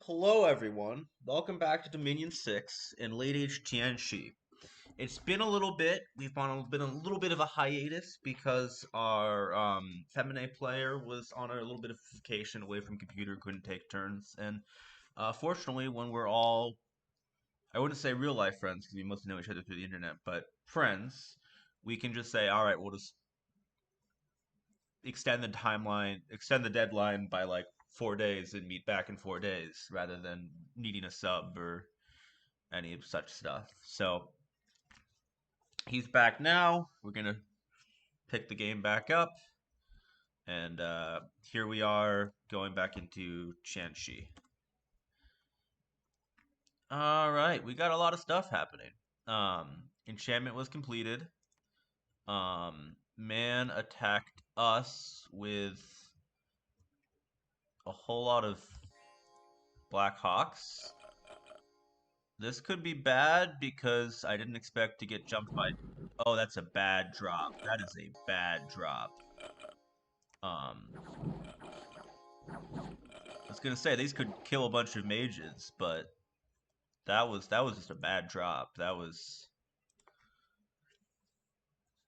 Hello, everyone. Welcome back to Dominion 6 in late age Tianxi. It's been a little bit. Been a little bit of a hiatus because our feminine player was on a little bit of vacation away from computer, couldn't take turns. And fortunately, when we're all, I wouldn't say real life friends because we mostly know each other through the internet, but friends, we can just say, all right, we'll just extend the deadline by like 4 days and meet back in 4 days rather than needing a sub or any of such stuff. So he's back now. We're gonna pick the game back up, and here we are going back into Tianxi. All right, we got a lot of stuff happening. Enchantment was completed. Man attacked us with a whole lot of Black Hawks. This could be bad because I didn't expect to get jumped by. Oh, that's a bad drop. That is a bad drop. I was gonna say these could kill a bunch of mages, but that was just a bad drop. That was.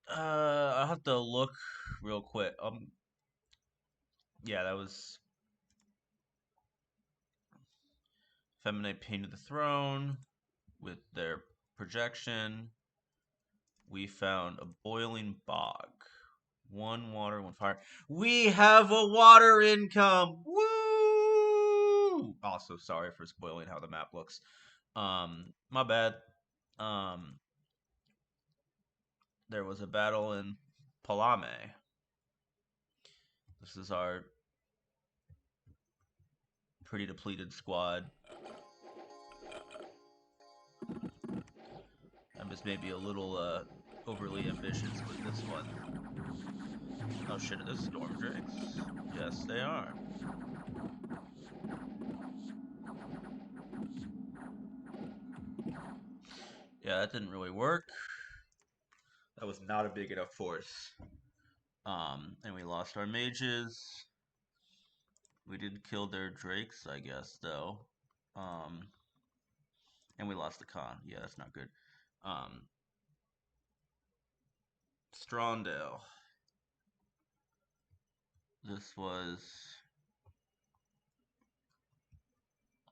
I'll have to look real quick. Yeah, that was Feminine Pain to the Throne with their projection. We found a boiling bog. One water, one fire. We have a water income! Woo! Also, sorry for spoiling how the map looks. My bad. Um, there was a battle in Palame. This is our pretty depleted squad. I'm just maybe a little overly ambitious with this one. Oh shit, are those storm drakes? Yes, they are. Yeah, that didn't really work. That was not a big enough force. And we lost our mages. We did kill their drakes, I guess, though. And we lost the con. Yeah, that's not good. Strondale. This was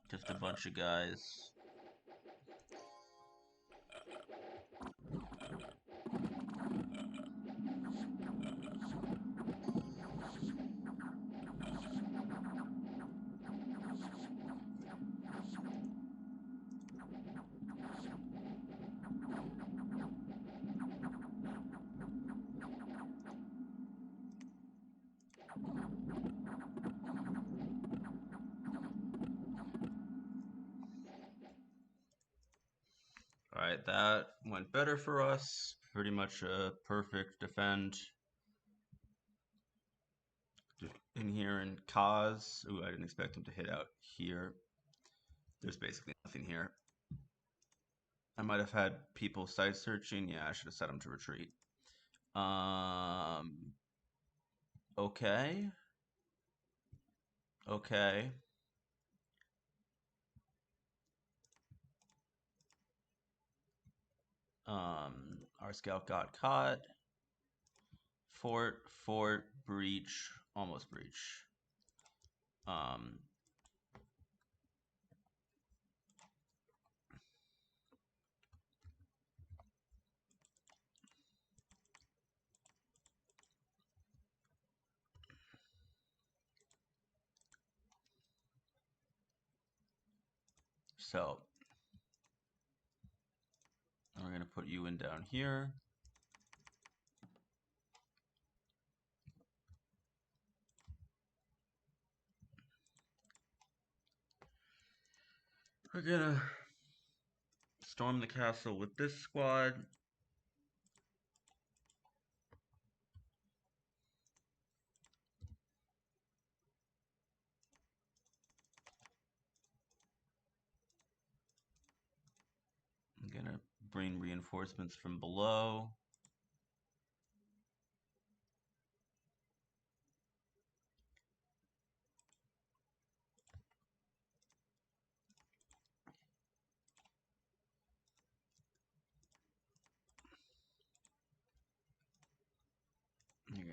just a bunch of guys. Alright, that went better for us. Pretty much a perfect defend in here in Kaz. Ooh, I didn't expect him to hit out here. There's basically nothing here. I might have had people side searching. Yeah, I should have set him to retreat. Okay. Okay. Our scout got caught. Fort, breach, almost breach. So we're gonna put you in down here. We're gonna storm the castle with this squad. I'm gonna bring reinforcements from below.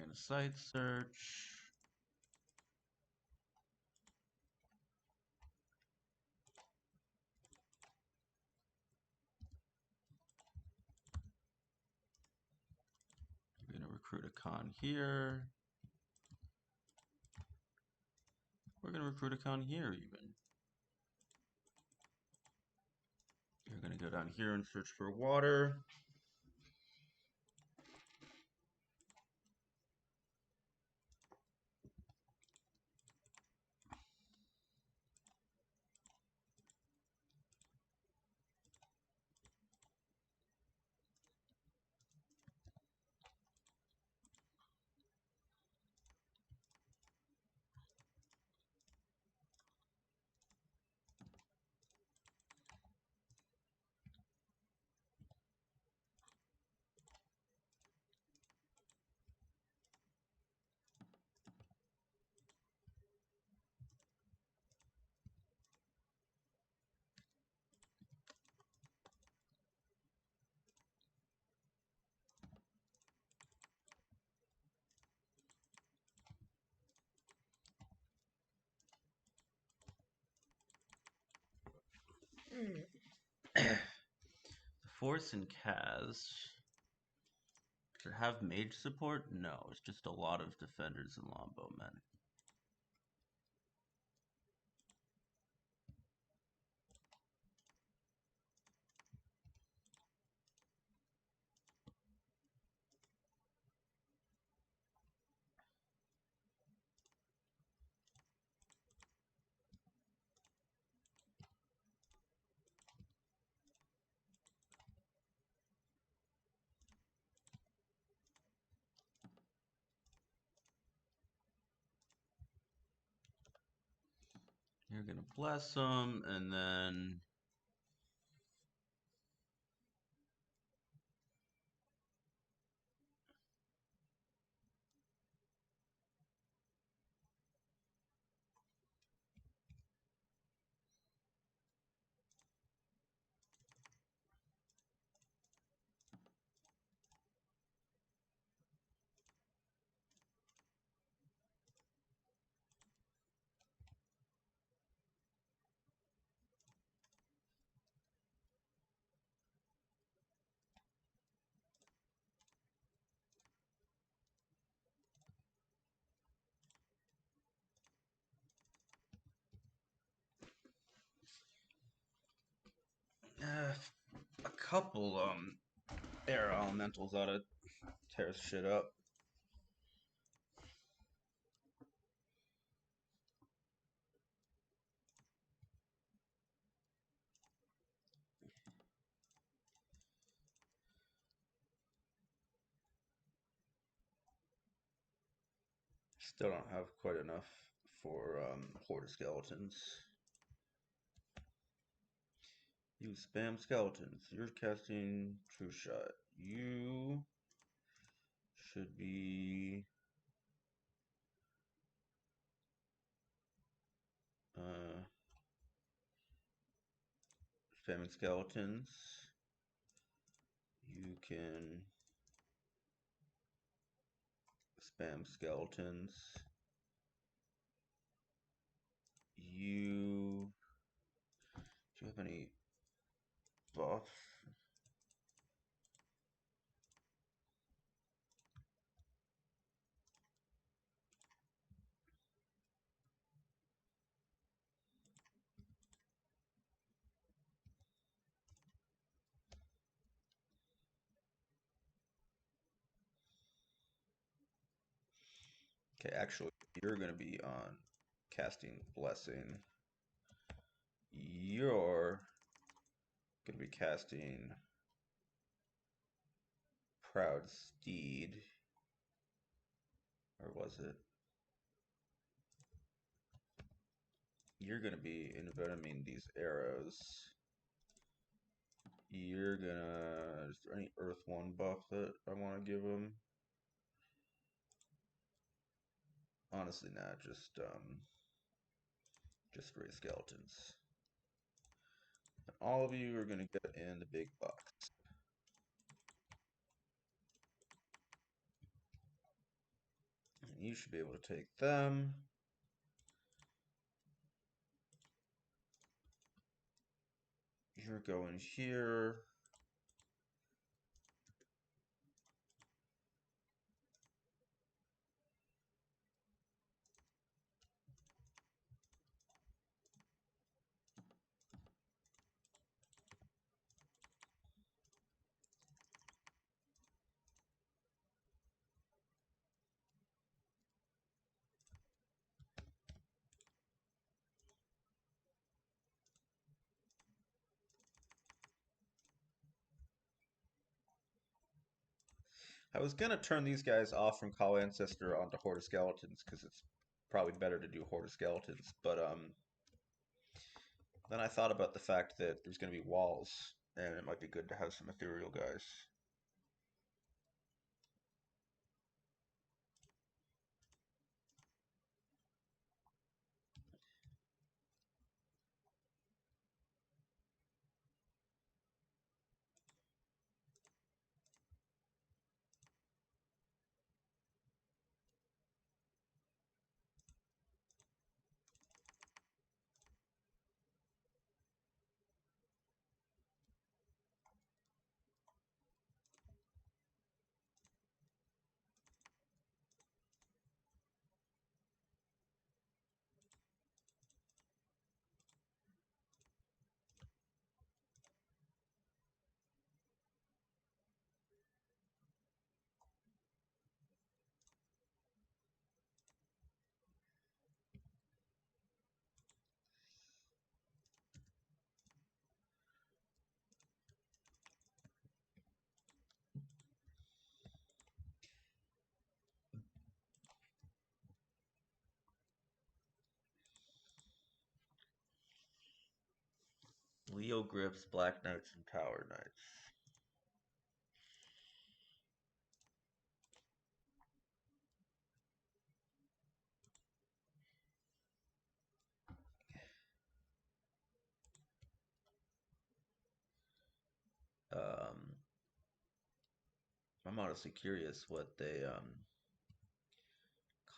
gonna site search. We're gonna recruit a con here. We're gonna recruit a con here even. You're gonna go down here and search for water. Force and Kaz. Does it have mage support? No, it's just a lot of defenders and longbowmen. You're gonna bless them, and then a couple air elementals ought to tear shit up. Still don't have quite enough for horde skeletons. You spam skeletons. You're casting True Shot. You should be uh, spamming skeletons. You can spam skeletons. You do you have any buffs? Okay, actually, you're going to be on casting Blessing. You're going to be casting Proud Steed. Or was it? You're going to be envenoming these arrows. You're gonna... Is there any Earth 1 buff that I want to give him? Honestly, not. Just straight skeletons. And all of you are gonna get in the big box. You should be able to take them. You're going here. I was gonna turn these guys off from Call Ancestor onto Horde of Skeletons because it's probably better to do Horde of Skeletons, but then I thought about the fact that there's gonna be walls, and it might be good to have some ethereal guys. Leo Grips, Black Knights, and Tower Knights. Um, I'm honestly curious what they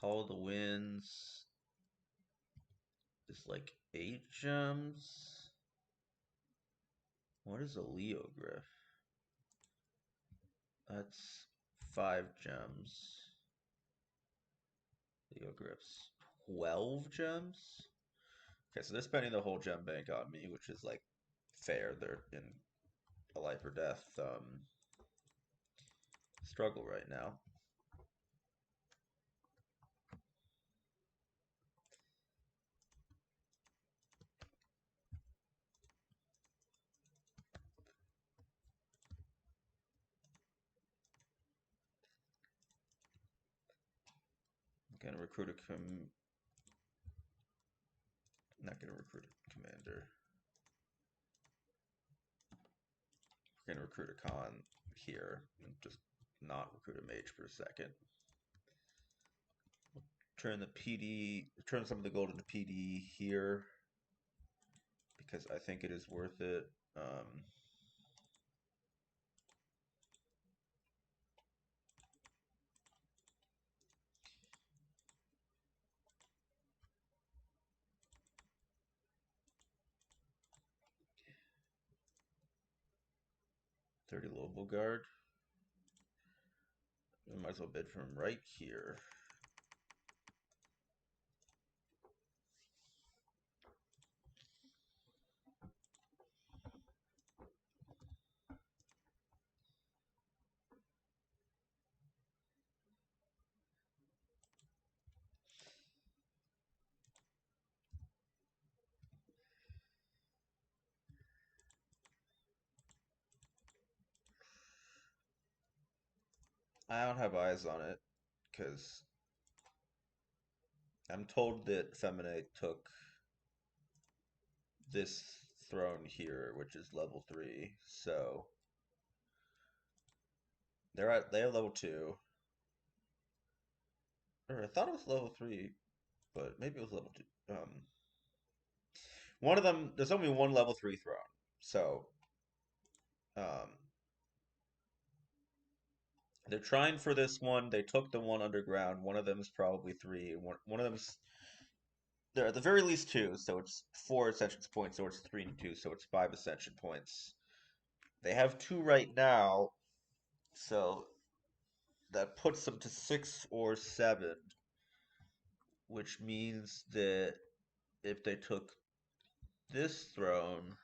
Call the Winds is like 8 gems. What is a Leo Griff? That's 5 gems. Leo Griff's 12 gems? Okay, so they're spending the whole gem bank on me, which is like fair. They're in a life or death struggle right now. I'm gonna recruit a not gonna recruit a commander. We're gonna recruit a con here and just not recruit a mage for a second. Turn the PD, turn some of the gold into PD here because I think it is worth it. 30 Lobo Guard. We might as well bid from right here. I don't have eyes on it because I'm told that Feminine took this throne here, which is level 3. So they have level 2. Or I thought it was level 3, but maybe it was level 2. One of them, there's only one level 3 throne. So um, They're trying for this one. They took the one underground. One of them is probably three. One of them's there at the very least two, so it's four ascension points, so it's three and two, so it's five ascension points. They have two right now, so that puts them to six or seven, which means that if they took this throne,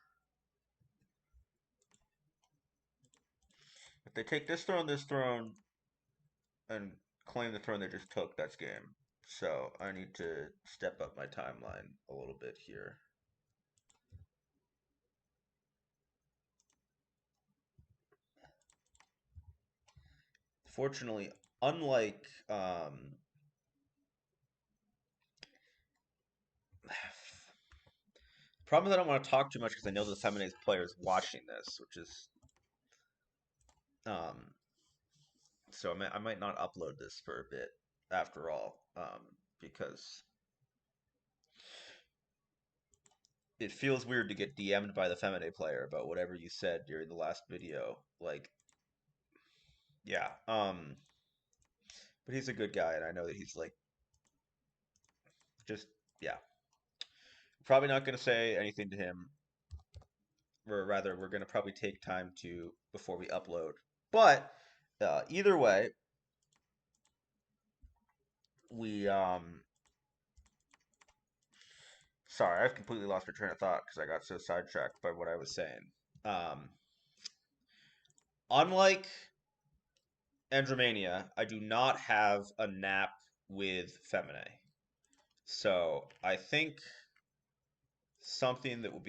if they take this throne, and claim the throne they just took, that's game. So I need to step up my timeline a little bit here. Fortunately, unlike problem is I don't want to talk too much because I know the Seminates player is watching this, which is um, so I might not upload this for a bit after all, because it feels weird to get DM'd by the Feminine player about whatever you said during the last video. Like, yeah, but he's a good guy, and I know that he's like just yeah. Probably not going to say anything to him, or rather, we're going to probably take time to before we upload. But either way, we sorry, I've completely lost my train of thought because I got so sidetracked by what I was saying. Um, unlike Andromania, I do not have a nap with Feminae. So I think something that will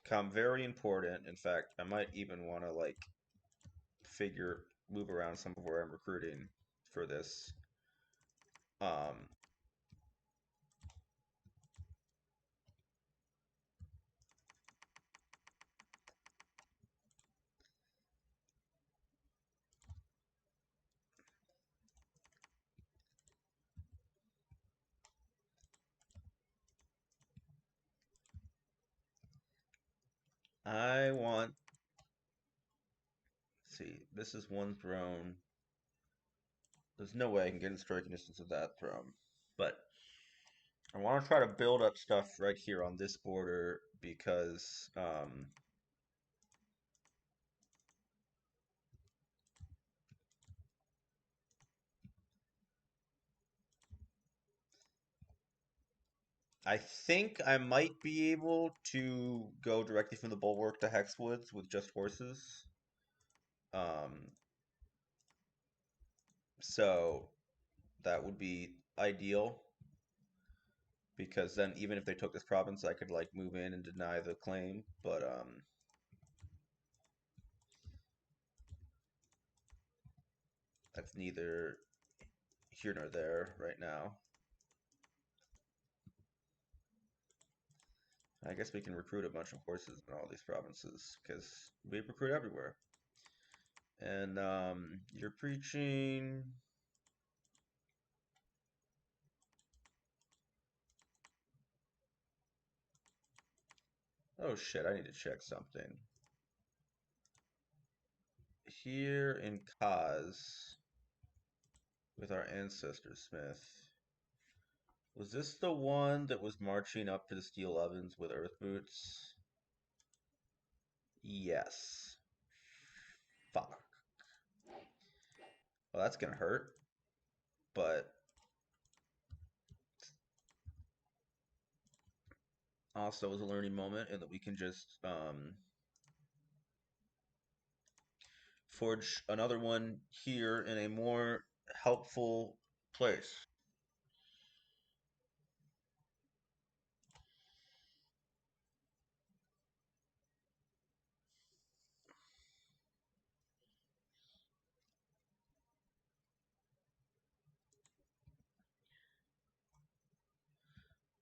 become very important. In fact, I might even want to like move around some of where I'm recruiting for this. Um, I want, see, this is one throne. There's no way I can get in striking distance of that throne. But I want to try to build up stuff right here on this border because I think I might be able to go directly from the bulwark to Hexwoods with just horses. Um, so that would be ideal because then even if they took this province, I could like move in and deny the claim. But that's neither here nor there right now. I guess we can recruit a bunch of horses in all these provinces because we recruit everywhere. And you're preaching. Oh shit, I need to check something. Here in Kaz, with our ancestor Smith, was this the one that was marching up to the steel ovens with earth boots? Yes. Fuck. Well, that's gonna hurt, but also is a learning moment, and that we can just forge another one here in a more helpful place.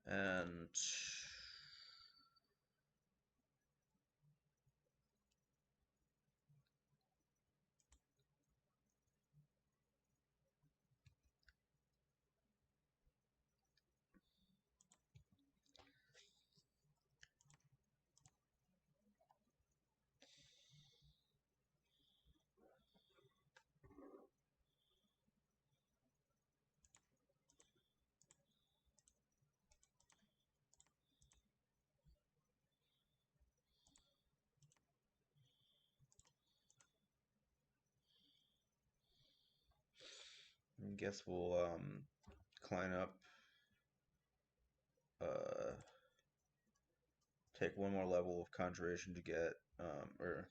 And I guess we'll climb up, uh, take one more level of conjuration to get, or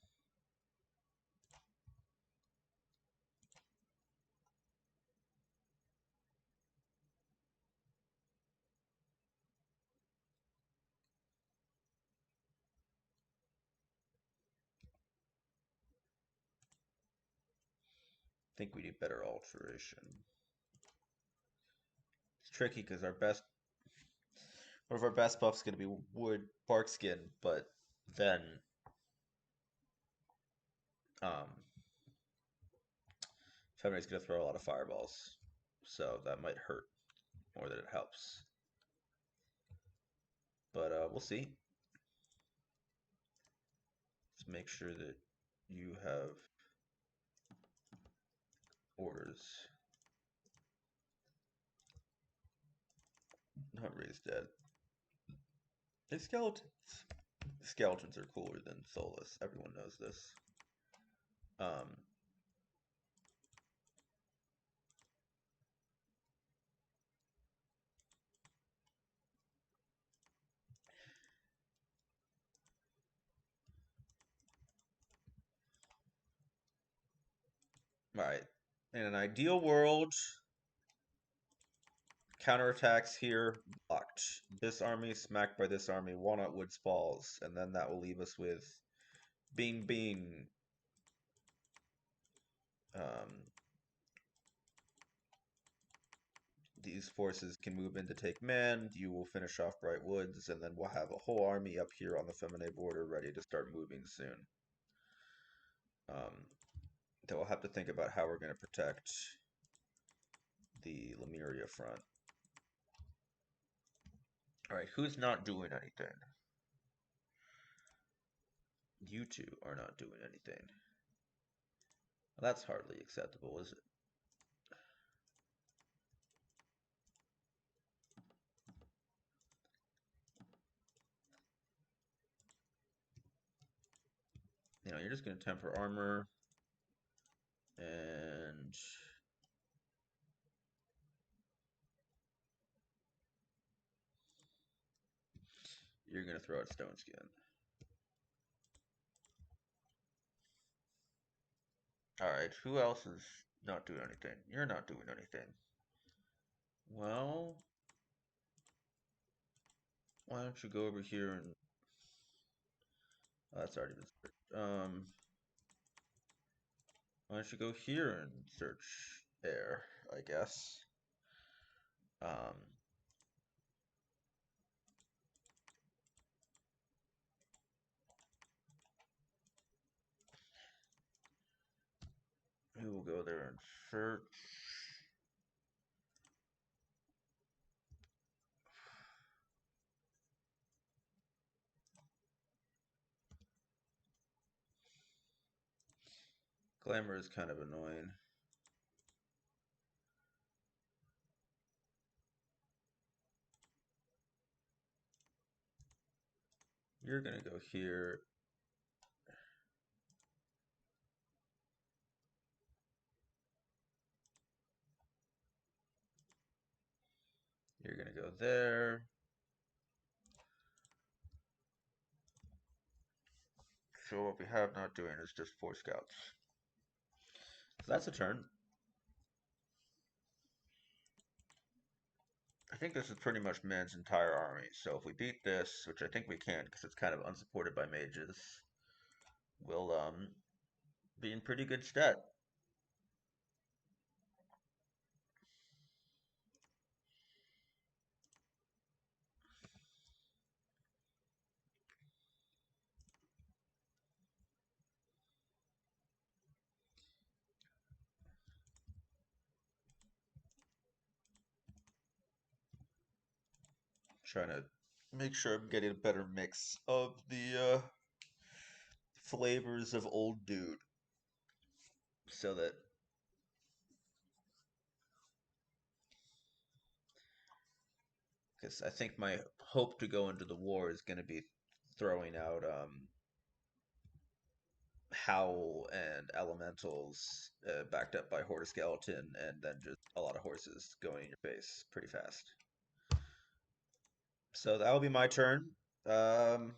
I think we need better alteration. It's tricky because one of our best buffs is going to be wood bark skin, but then um, Fenrir's going to throw a lot of fireballs, so that might hurt more than it helps. But we'll see. Let's make sure that you have orders. Humphrey's dead. Hey, skeletons. Skeletons are cooler than soulless. Everyone knows this. Um, all right. In an ideal world, counterattacks here blocked. This army smacked by this army. Walnut Woods falls, and then that will leave us with Bean Bean. Um, these forces can move in to take man. You will finish off Bright Woods, and then we'll have a whole army up here on the Feminine border ready to start moving soon. Then we'll have to think about how we're going to protect the Lemuria front. All right, who's not doing anything? You two are not doing anything. Well, that's hardly acceptable, is it? You know, you're just going to temper armor, and you're going to throw out Stone Skin. Alright, who else is not doing anything? You're not doing anything. Well, why don't you go over here and... Oh, that's already been searched. Why don't you go here and search air, I guess. Um, who will go there and search? Glamour is kind of annoying. You're gonna go here. You're gonna go there. So what we have not doing is just 4 scouts. So that's a turn. I think this is pretty much man's entire army. So if we beat this, which I think we can because it's kind of unsupported by mages, we'll be in pretty good stead. Trying to make sure I'm getting a better mix of the flavors of old dude so that because I think my hope to go into the war is going to be throwing out Howl and elementals backed up by horde skeleton, and then just a lot of horses going in your face pretty fast. So that will be my turn. Um,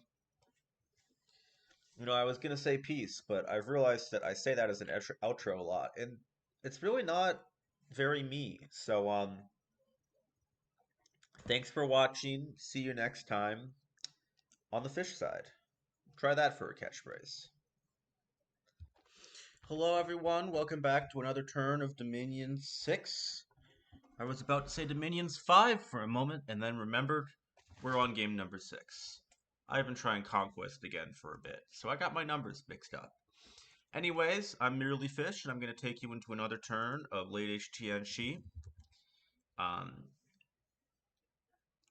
I was gonna say peace, but I've realized that I say that as an outro a lot, and it's really not very me. So thanks for watching. See you next time on the fish side. Try that for a catchphrase. Hello, everyone. Welcome back to another turn of Dominion 6. I was about to say Dominions 5 for a moment, and then remembered we're on game number 6. I've been trying Conquest again for a bit, so I got my numbers mixed up. Anyways, I'm Merely Fish, and I'm going to take you into another turn of late HTN Shi.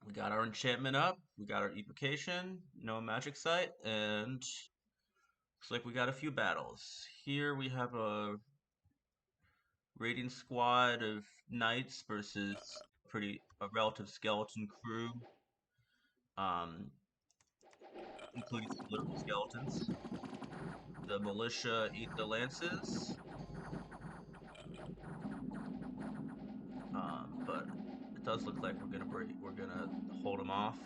We got our enchantment up, we got our evocation, no magic site, and looks like we got a few battles. Here we have a raiding squad of knights versus a relative skeleton crew, um, including some literal skeletons. The militia eat the lances, but it does look like we're gonna hold them off.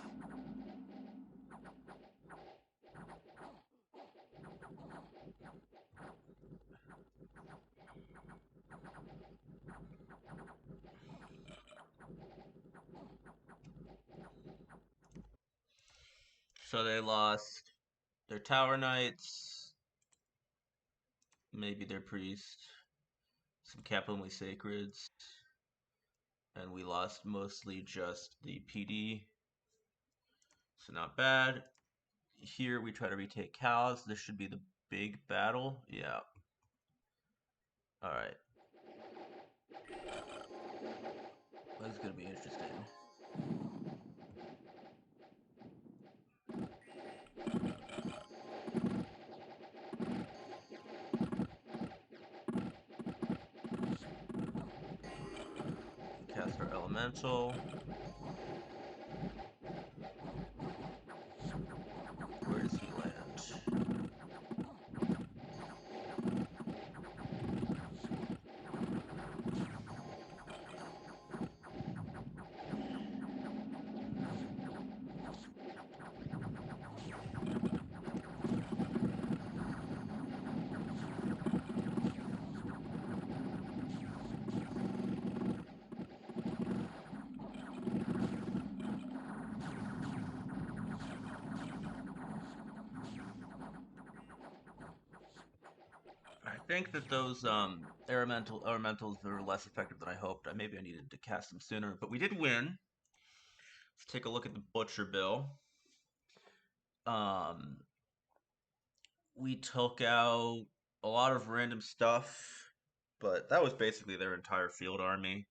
So they lost their tower knights, maybe their priest, some captainly sacreds, and we lost mostly just the PD. So not bad. Here we try to retake cows. This should be the big battle. Yeah. Alright. This is gonna be interesting. Cast our elemental. Where does he land? I think that those elementals are less effective than I hoped. Maybe I needed to cast them sooner, but we did win. Let's take a look at the butcher bill. Um, we took out a lot of random stuff, but that was basically their entire field army,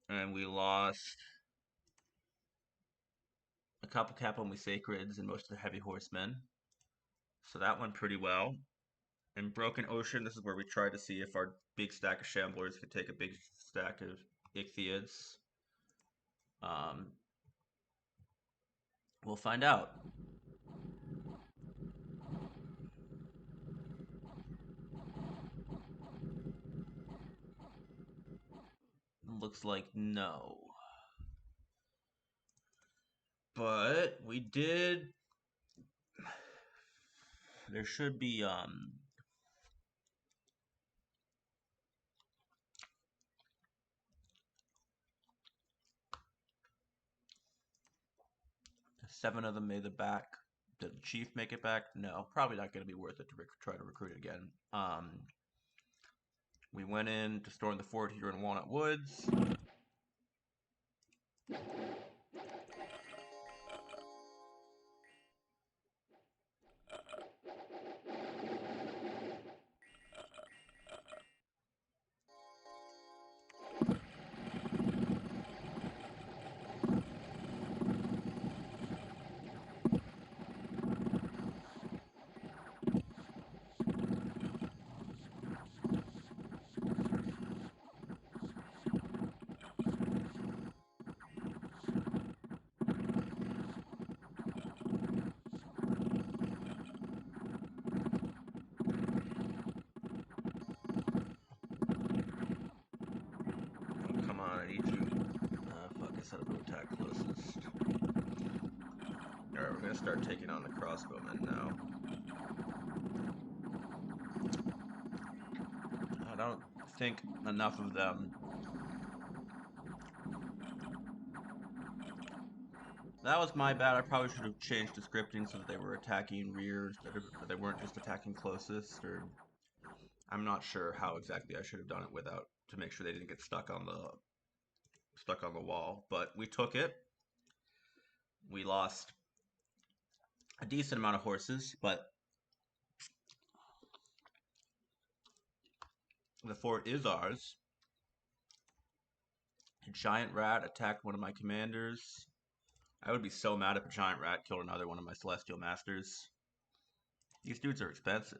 and we lost a couple Capital Sacreds and most of the heavy horsemen. So that went pretty well. In Broken Ocean, this is where we tried to see if our big stack of Shamblers could take a big stack of Ichthyeids. We'll find out. Looks like no. But we did. There should be 7 of them made it back. Did the chief make it back? No, probably not going to be worth it to try to recruit again. We went in to storm the fort here in Walnut Woods. gonna start taking on the crossbowmen now. I don't think enough of them. That was my bad. I probably should have changed the scripting so that they were attacking rear instead of they weren't just attacking closest. Or I'm not sure how exactly I should have done it without to make sure they didn't get stuck on the wall. But we took it. We lost a decent amount of horses, but the fort is ours. A giant rat attacked one of my commanders. I would be so mad if a giant rat killed another one of my celestial masters. These dudes are expensive.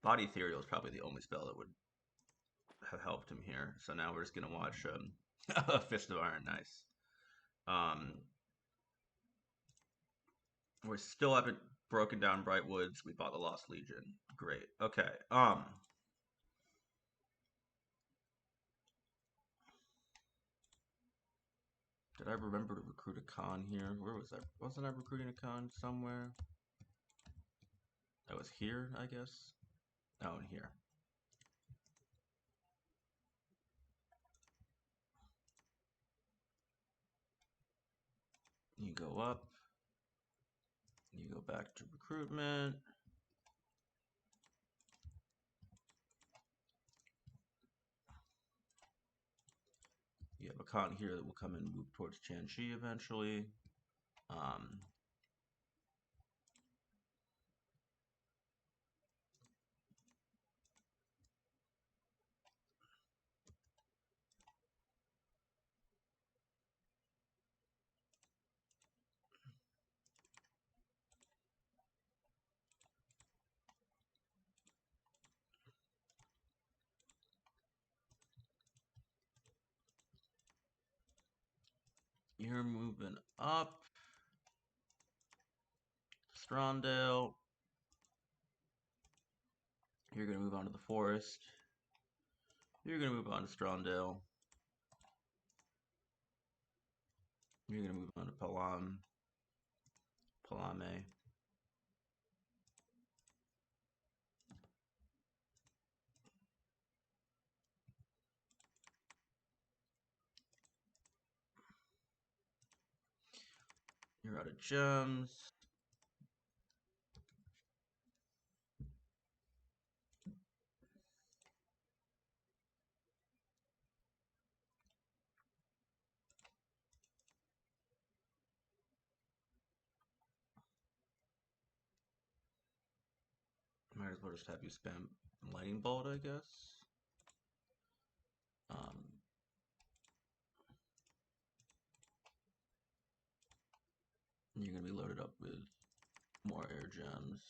Body Ethereal is probably the only spell that would have helped him here. So now we're just gonna watch Fist of Iron. Nice. Um, we still haven't broken down Bright Woods. We bought the Lost Legion. Great. Okay. Did I remember to recruit a con here? Where was I? Wasn't I recruiting a con somewhere? That was here, I guess. Oh, in here. You go up. You go back to recruitment. You have a con here that will come and move towards Tianchi eventually. You're moving up. Strondale. You're going to move on to the forest. You're going to move on to Strondale. You're going to move on to Palame. You're out of gems. Might as well just have you spam Lightning Bolt, I guess. You're going to be loaded up with more air gems.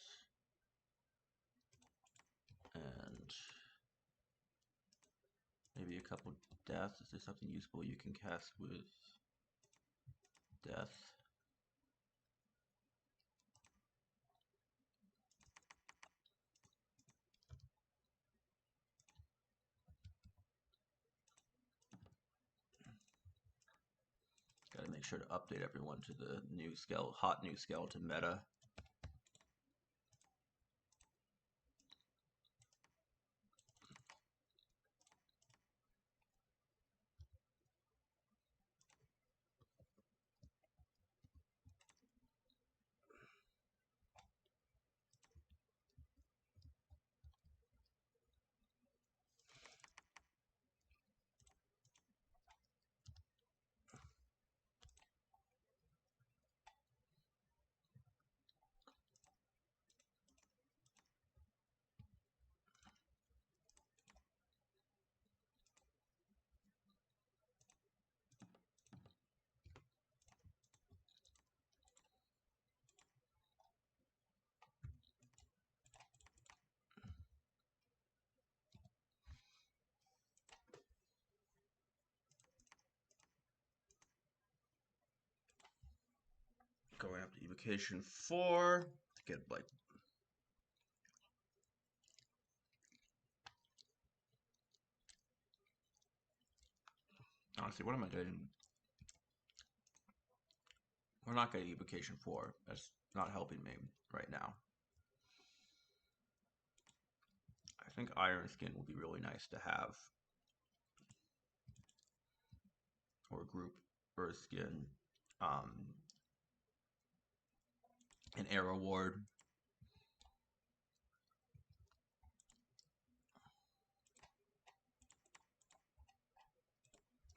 And maybe a couple deaths. Is there something useful you can cast with death? Got to make sure to update everyone to the new hot new skeleton meta. Going up to evocation 4 to get like Honestly, what am I getting? We're not getting evocation 4. That's not helping me right now. I think Iron Skin will be really nice to have. Or Group Earth Skin. An Arrow Ward.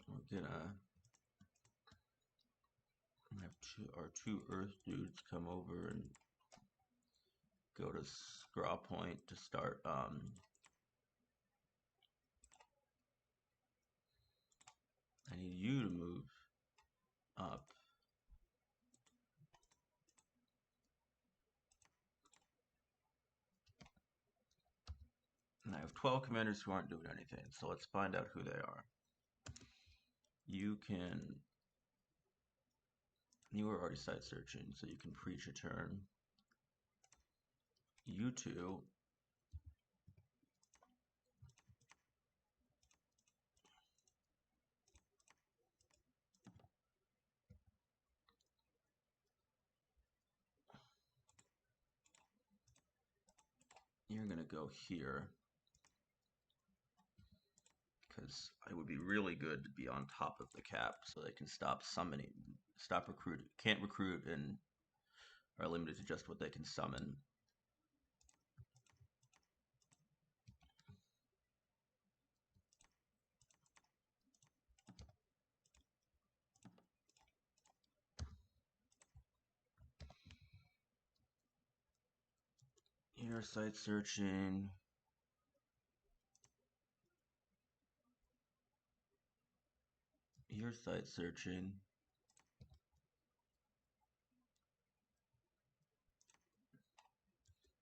We're gonna have our two Earth dudes come over and go to Scraw Point to start. I need you to move up. And I have 12 commanders who aren't doing anything, so let's find out who they are. You were already site searching, so you can preach a turn. You two you're gonna go here because it would be really good to be on top of the cap so they can stop summoning, stop recruiting, can't recruit, and are limited to just what they can summon. You're site searching. You're site searching.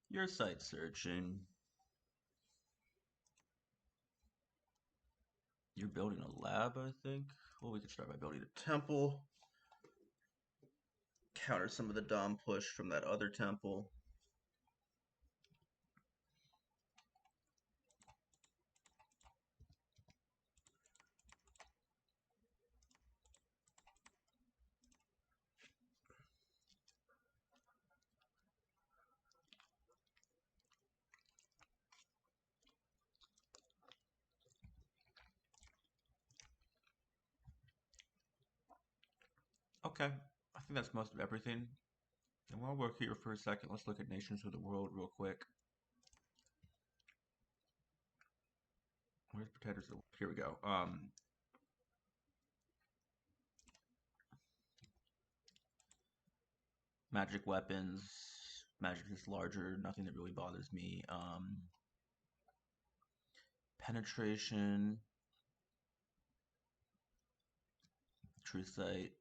You're site searching. You're building a lab, I think. Well, we could start by building a temple. Counter some of the Dom push from that other temple. Okay, I think that's most of everything. And while we're here for a second, let's look at Nations of the World real quick. Where's Pretenders of the World? Here we go. Magic weapons. Magic is larger. Nothing that really bothers me. Penetration. True Sight.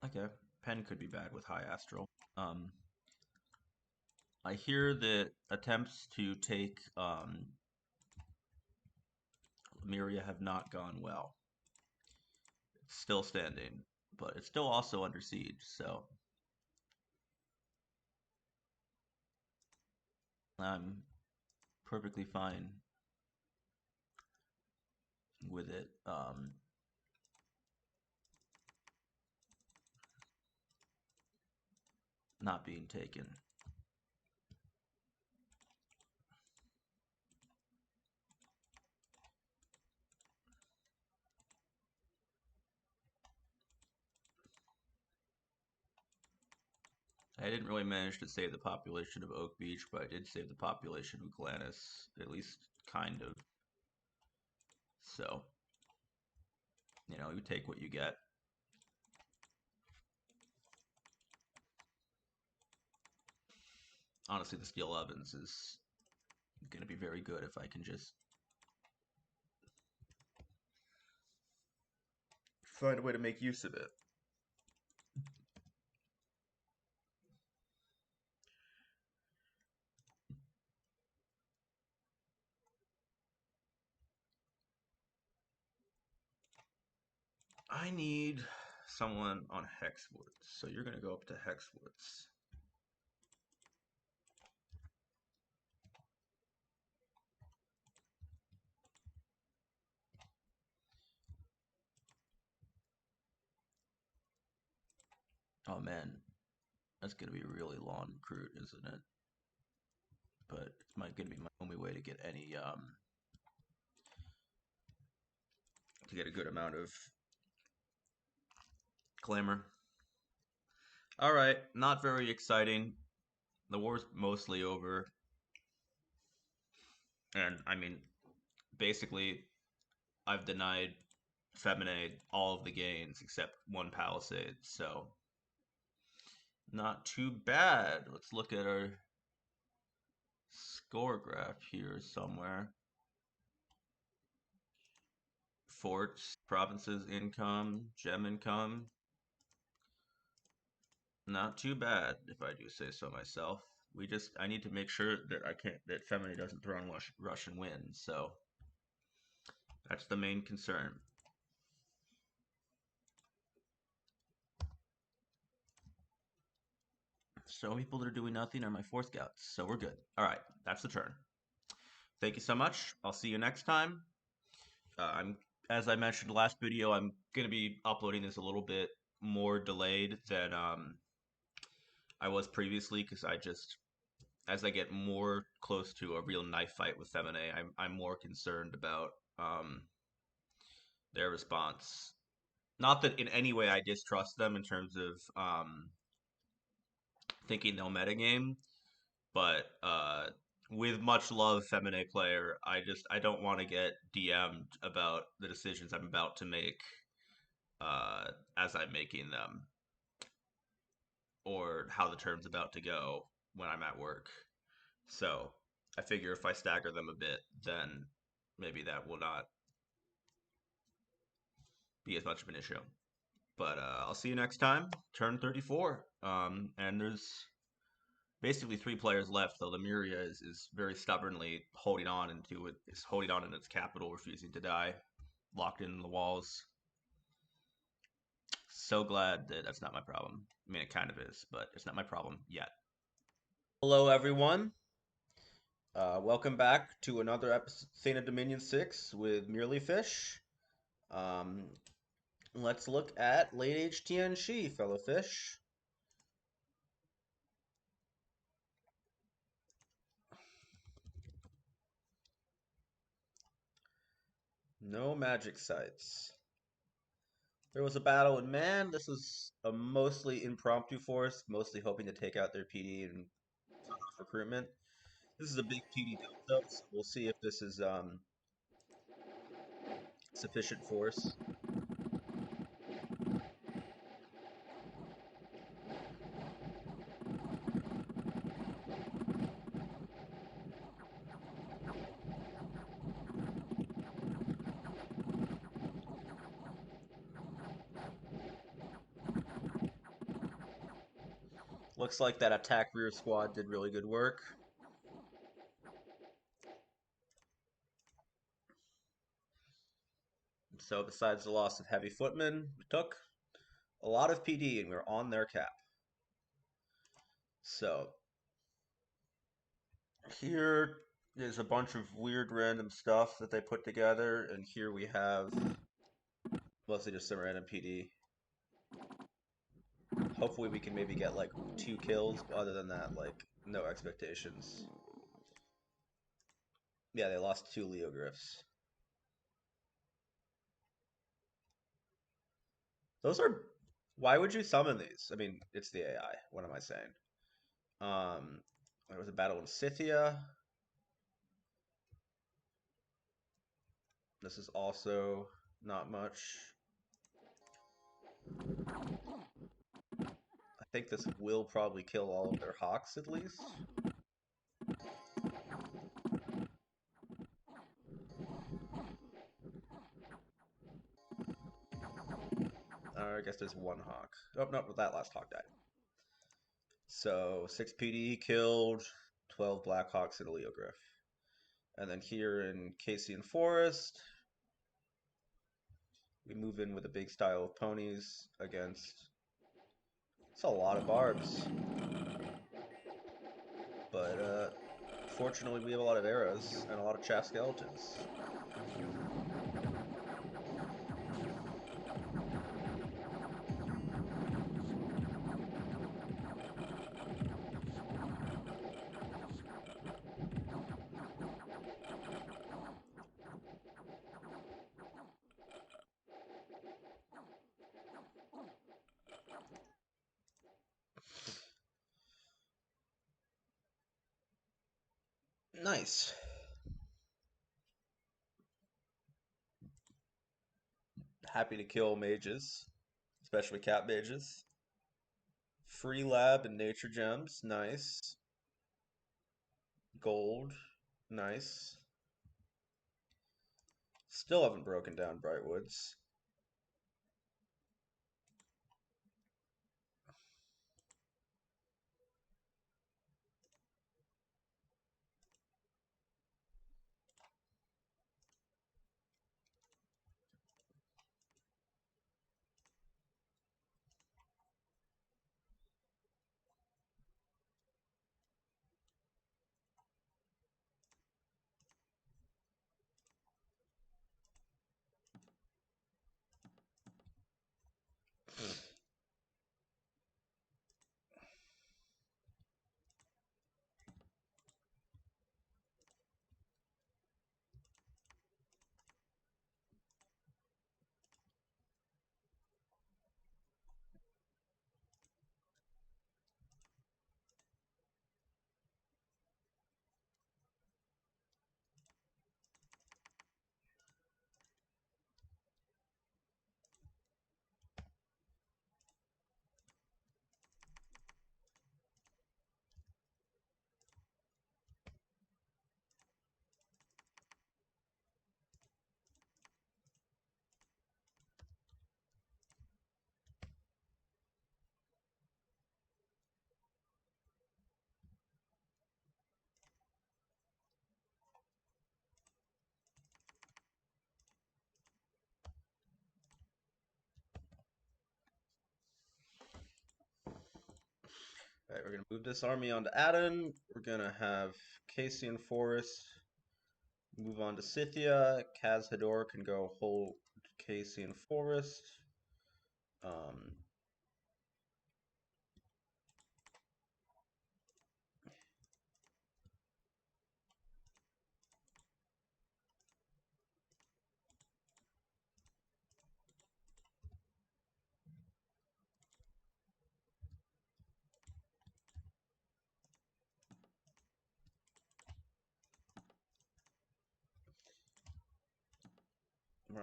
Okay. Pen could be bad with High Astral. I hear that attempts to take Miria have not gone well. It's still standing, but it's still also under siege, so I'm perfectly fine with it. Not being taken. I didn't really manage to save the population of Oak Beach, but I did save the population of Glennis, at least kind of. So, you take what you get. Honestly, the steel ovens is going to be very good if I can just find a way to make use of it. I need someone on Hexwoods, so you're going to go up to Hexwoods. Oh man, that's gonna be a really long recruit, isn't it? But it's gonna be my only way to get any to get a good amount of glamour. All right, not very exciting. The war's mostly over, and I mean, basically, I've denied Feminine all of the gains except one Palisade, so not too bad. Let's look at our score graph here somewhere. Forts, provinces income, gem income. Not too bad, if I do say so myself. I need to make sure that that Femini doesn't throw in Russian win, so that's the main concern. So people that are doing nothing are my four scouts, so we're good. All right, that's the turn. Thank you so much. I'll see you next time. I'm As I mentioned last video, I'm gonna be uploading this a little bit more delayed than I was previously because as I get more close to a real knife fight with Femine, I'm more concerned about their response. Not that in any way I distrust them in terms of thinking they'll metagame, but with much love, Femine player, I don't want to get DM'd about the decisions I'm about to make as I'm making them, or how the turn's about to go when I'm at work. So I figure if I stagger them a bit, then maybe that will not be as much of an issue. But I'll see you next time. Turn 34. And there's basically three players left, though Lemuria is very stubbornly holding on into it. Is holding on in its capital, refusing to die, locked in the walls. So glad that that's not my problem. I mean, it kind of is, but it's not my problem yet. Hello, everyone. Welcome back to another episode of Dominion 6 with Merely Fish. Um, let's look at late age Tianxi, fellow fish. No magic sites. There was a battle in Man. This was a mostly impromptu force, mostly hoping to take out their PD and cut off recruitment. This is a big PD build-up, so we'll see if this is sufficient force. Looks like that attack rear squad did really good work. So besides the loss of heavy footmen, we took a lot of PD and we're on their cap. So here is a bunch of weird random stuff that they put together, and here we have mostly just some random PD. Hopefully we can maybe get like 2 kills, but other than that, like, no expectations. Yeah, they lost 2 Leogryphs. Those are... Why would you summon these? I mean, it's the AI. What am I saying? There was a battle in Scythia. This is also not much. I think this will probably kill all of their hawks at least. I guess there's 1 hawk. Oh, no, that last hawk died. So 6 PD killed 12 Black Hawks and a Leogryph. And then here in Cassian Forest, we move in with a big style of ponies against... It's a lot of barbs. But fortunately we have a lot of arrows and a lot of chaff skeletons. Nice. Happy to kill mages, especially cat mages. Free lab and nature gems. Nice. Gold. Nice. Still haven't broken down Brightwoods. All right, we're gonna move this army onto Aden. We're gonna have Cassian Forest move on to Scythia. Kaz Hador can go hold Cassian Forest. Um,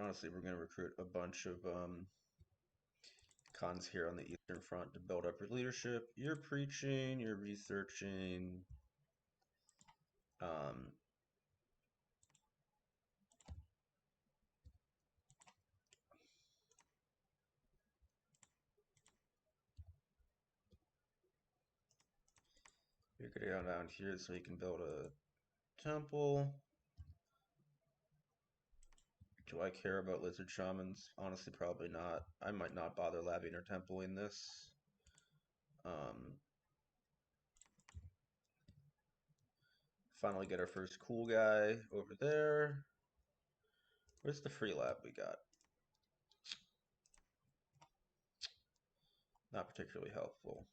Honestly, we're gonna recruit a bunch of cons here on the Eastern Front to build up your leadership. You're preaching, you're researching. Um, you're gonna go down here so you can build a temple. Do I care about lizard shamans? Honestly, probably not. I might not bother labbing or templing this. Finally get our first cool guy over there. Where's the free lab we got? Not particularly helpful.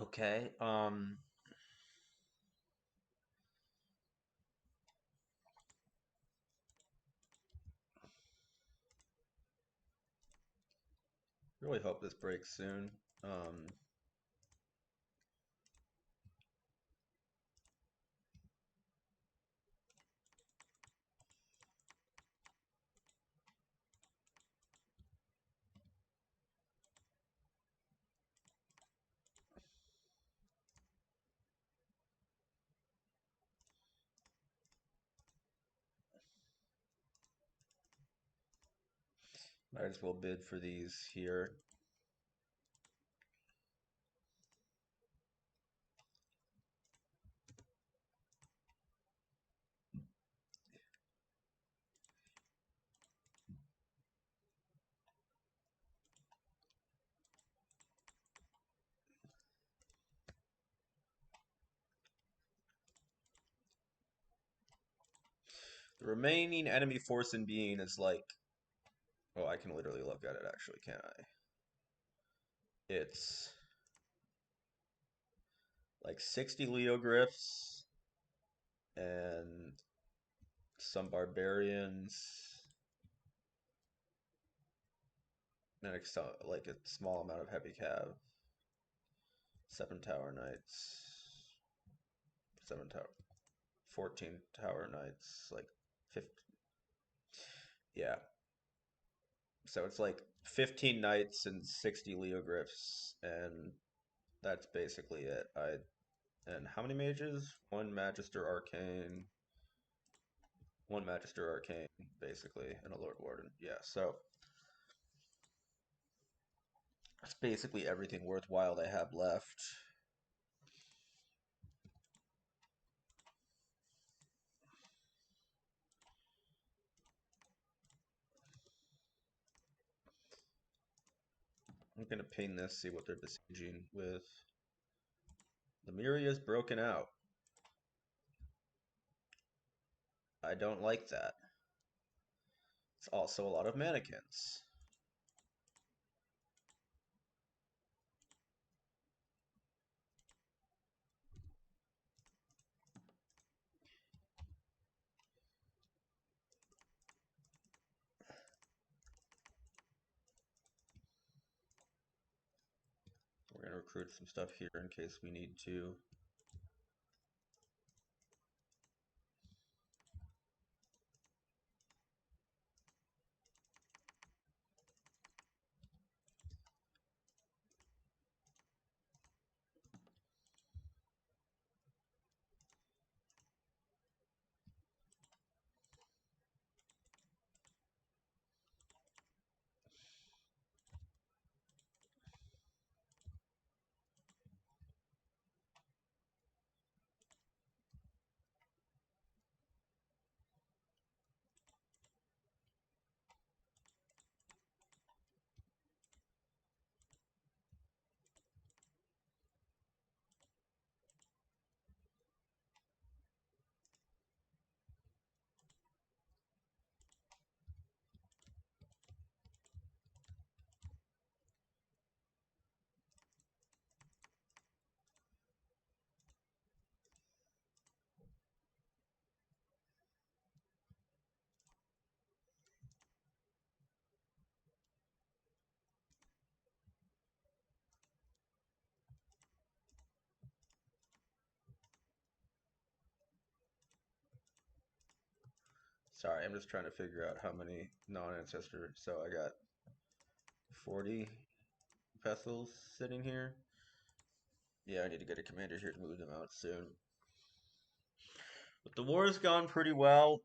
Okay, really hope this breaks soon. Might as well bid for these here. The remaining enemy force in being is like, oh, I can literally look at it actually, can't I? It's like 60 Leogryphs and some barbarians and like a small amount of heavy cav. 7 tower knights, 7 tower, 14 tower knights, like 50. Yeah, so it's like 15 knights and 60 Leogryphs, and that's basically it. And how many mages? One Magister Arcane, basically, and a Lord Warden. Yeah, so that's basically everything worthwhile they have left. I'm gonna ping this, see what they're besieging with. Lemuria's broken out. I don't like that. It's also a lot of mannequins. We're gonna recruit some stuff here in case we need to. Sorry, I'm just trying to figure out how many non-ancestor. So I got 40 vessels sitting here. Yeah, I need to get a commander here to move them out soon. But the war has gone pretty well.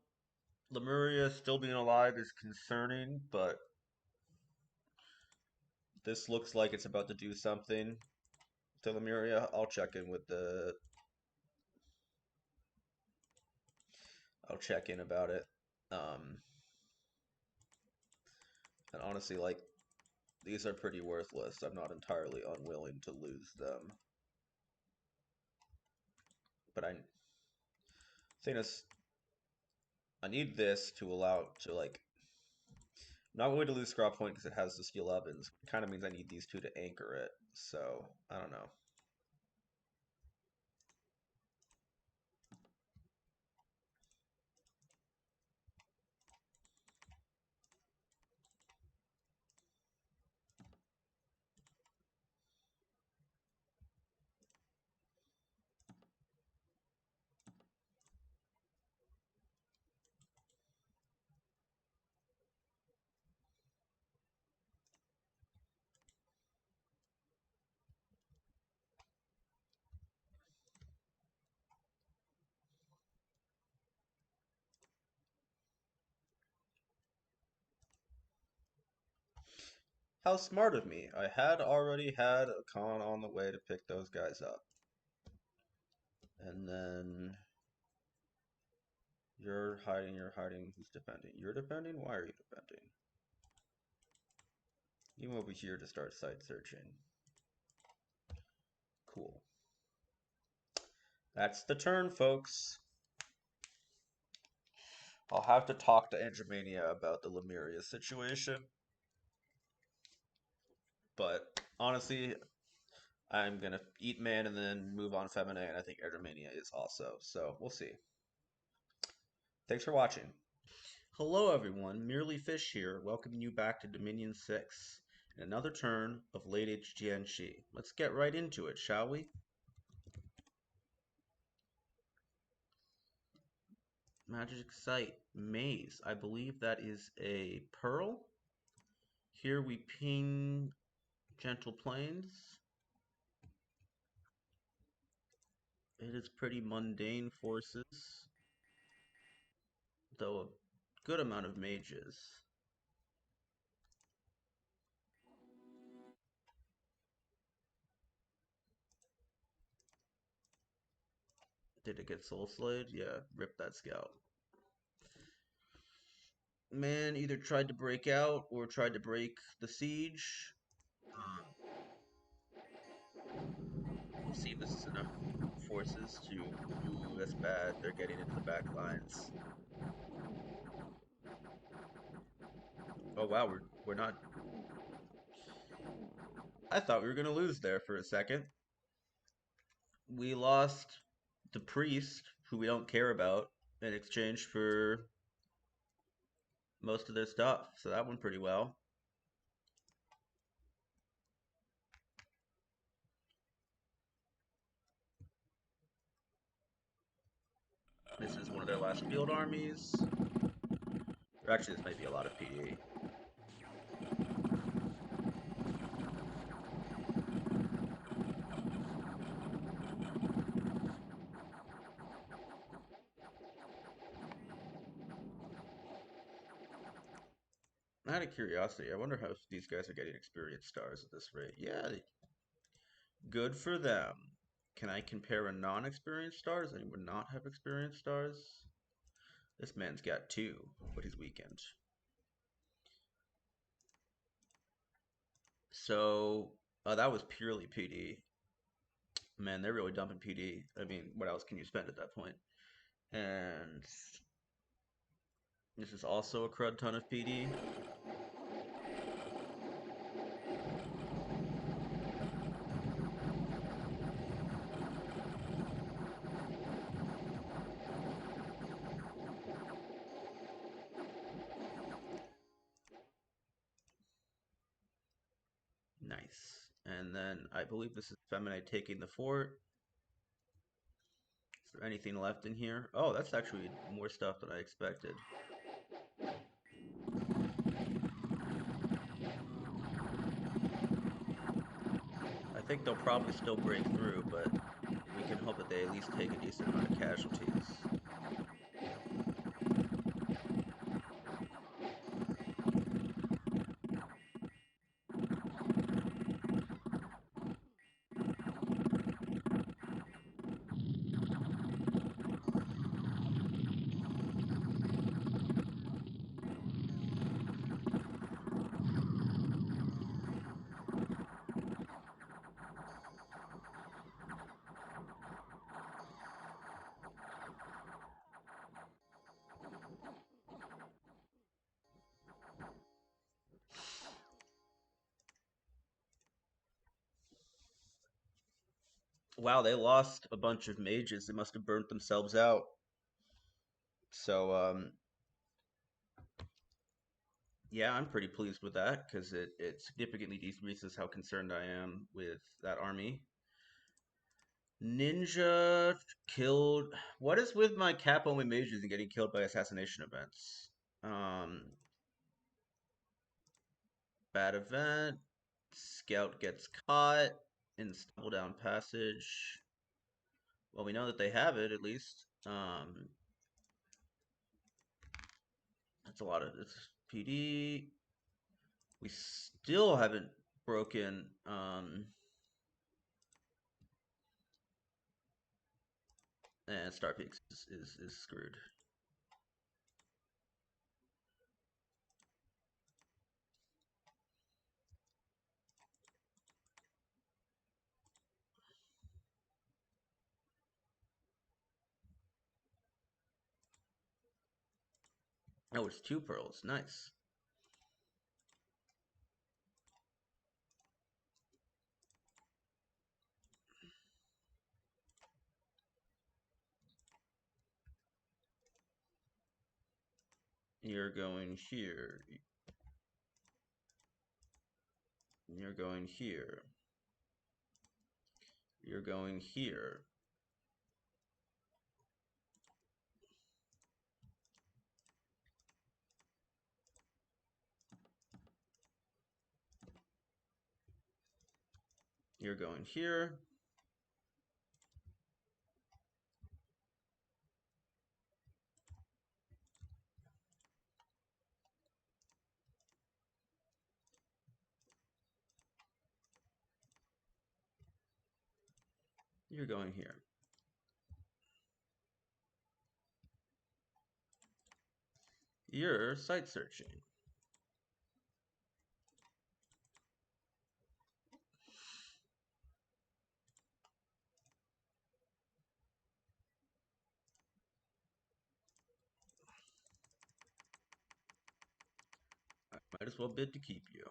Lemuria still being alive is concerning, but this looks like it's about to do something to Lemuria. I'll check in about it. Um, and honestly, like, these are pretty worthless. I'm not entirely unwilling to lose them. But I need this to allow to, like, I'm not going to lose Scrap Point because it has the Steel Ovens. It kind of means I need these two to anchor it. So, I don't know. How smart of me. I had already had a con on the way to pick those guys up. And then you're hiding. Who's defending? You're defending? Why are you defending? You will be here to start site searching. Cool. That's the turn, folks. I'll have to talk to Andromania about the Lemuria situation, but honestly, I'm gonna eat man and then move on Femine, and I think Andromania is also. So we'll see. Thanks for watching. Hello, everyone. Merely Fish here, welcoming you back to Dominion 6 and another turn of Late Age Jianxi. Let's get right into it, shall we? Magic Site Maze. I believe that is a pearl. Here we ping Gentle Plains. It is pretty mundane forces, though a good amount of mages. Did it get soul slayed? Yeah, rip that scout. Man either tried to break out or tried to break the siege. We'll see if this is enough forces to. Ooh, that's bad. They're getting into the back lines. Oh wow, we're not. I thought we were gonna lose there for a second. We lost the priest, who we don't care about, in exchange for most of their stuff. So that went pretty well. This is one of their last field armies. Or actually, this might be a lot of PD. Out of curiosity, I wonder how these guys are getting experience stars at this rate. Yeah, good for them. Can I compare a non-experienced star? Does anyone not have experienced stars? This man's got two, but he's weakened. So that was purely PD. Man, they're really dumping PD. I mean, what else can you spend at that point? And this is also a crud ton of PD. Nice. And then I believe this is Feminine taking the fort. Is there anything left in here? Oh, that's actually more stuff than I expected. I think they'll probably still break through, but we can hope that they at least take a decent amount of casualties. Wow, they lost a bunch of mages. They must have burnt themselves out. So, yeah, I'm pretty pleased with that because it significantly decreases how concerned I am with that army. Ninja killed. What is with my cap only mages and getting killed by assassination events? Um, Bad event. Scout gets caught in stumble down passage. Well, we know that they have it at least. That's a lot of it's PD. We still haven't broken. And Star Peaks is screwed. Oh, it's 2 pearls. Nice. You're going here. You're going here. You're going here. You're going here. You're going here. You're site searching. I might as well bid to keep you.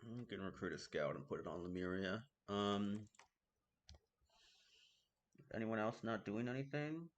I'm gonna recruit a scout and put it on Lemuria. Anyone else not doing anything?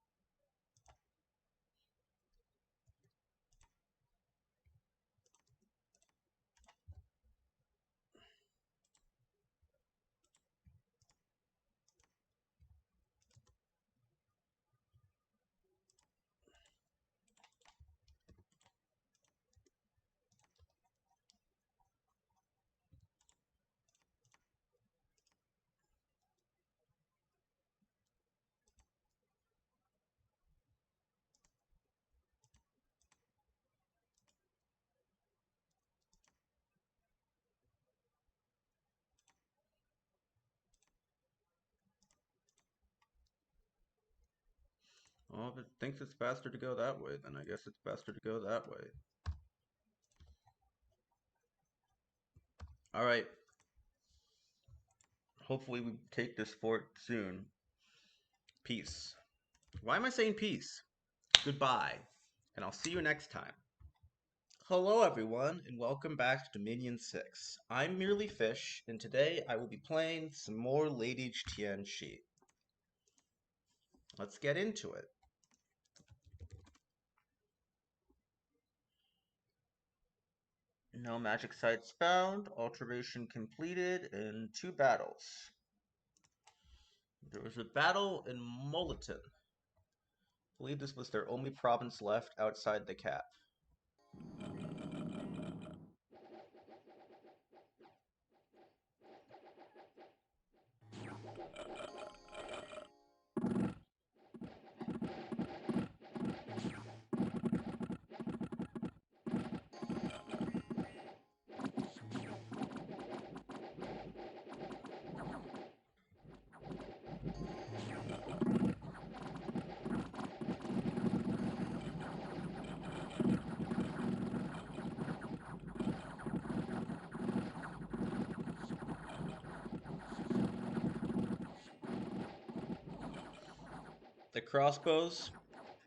Well, if it thinks it's faster to go that way, then I guess it's faster to go that way. All right. Hopefully we take this fort soon. Peace. Why am I saying peace? Goodbye. And I'll see you next time. Hello everyone, and welcome back to Dominion 6. I'm Merely Fish, and today I will be playing some more Late Age Tianxi. Let's get into it. No magic sites found, alteration completed, and 2 battles. There was a battle in Moliton. I believe this was their only province left outside the cap. The crossbows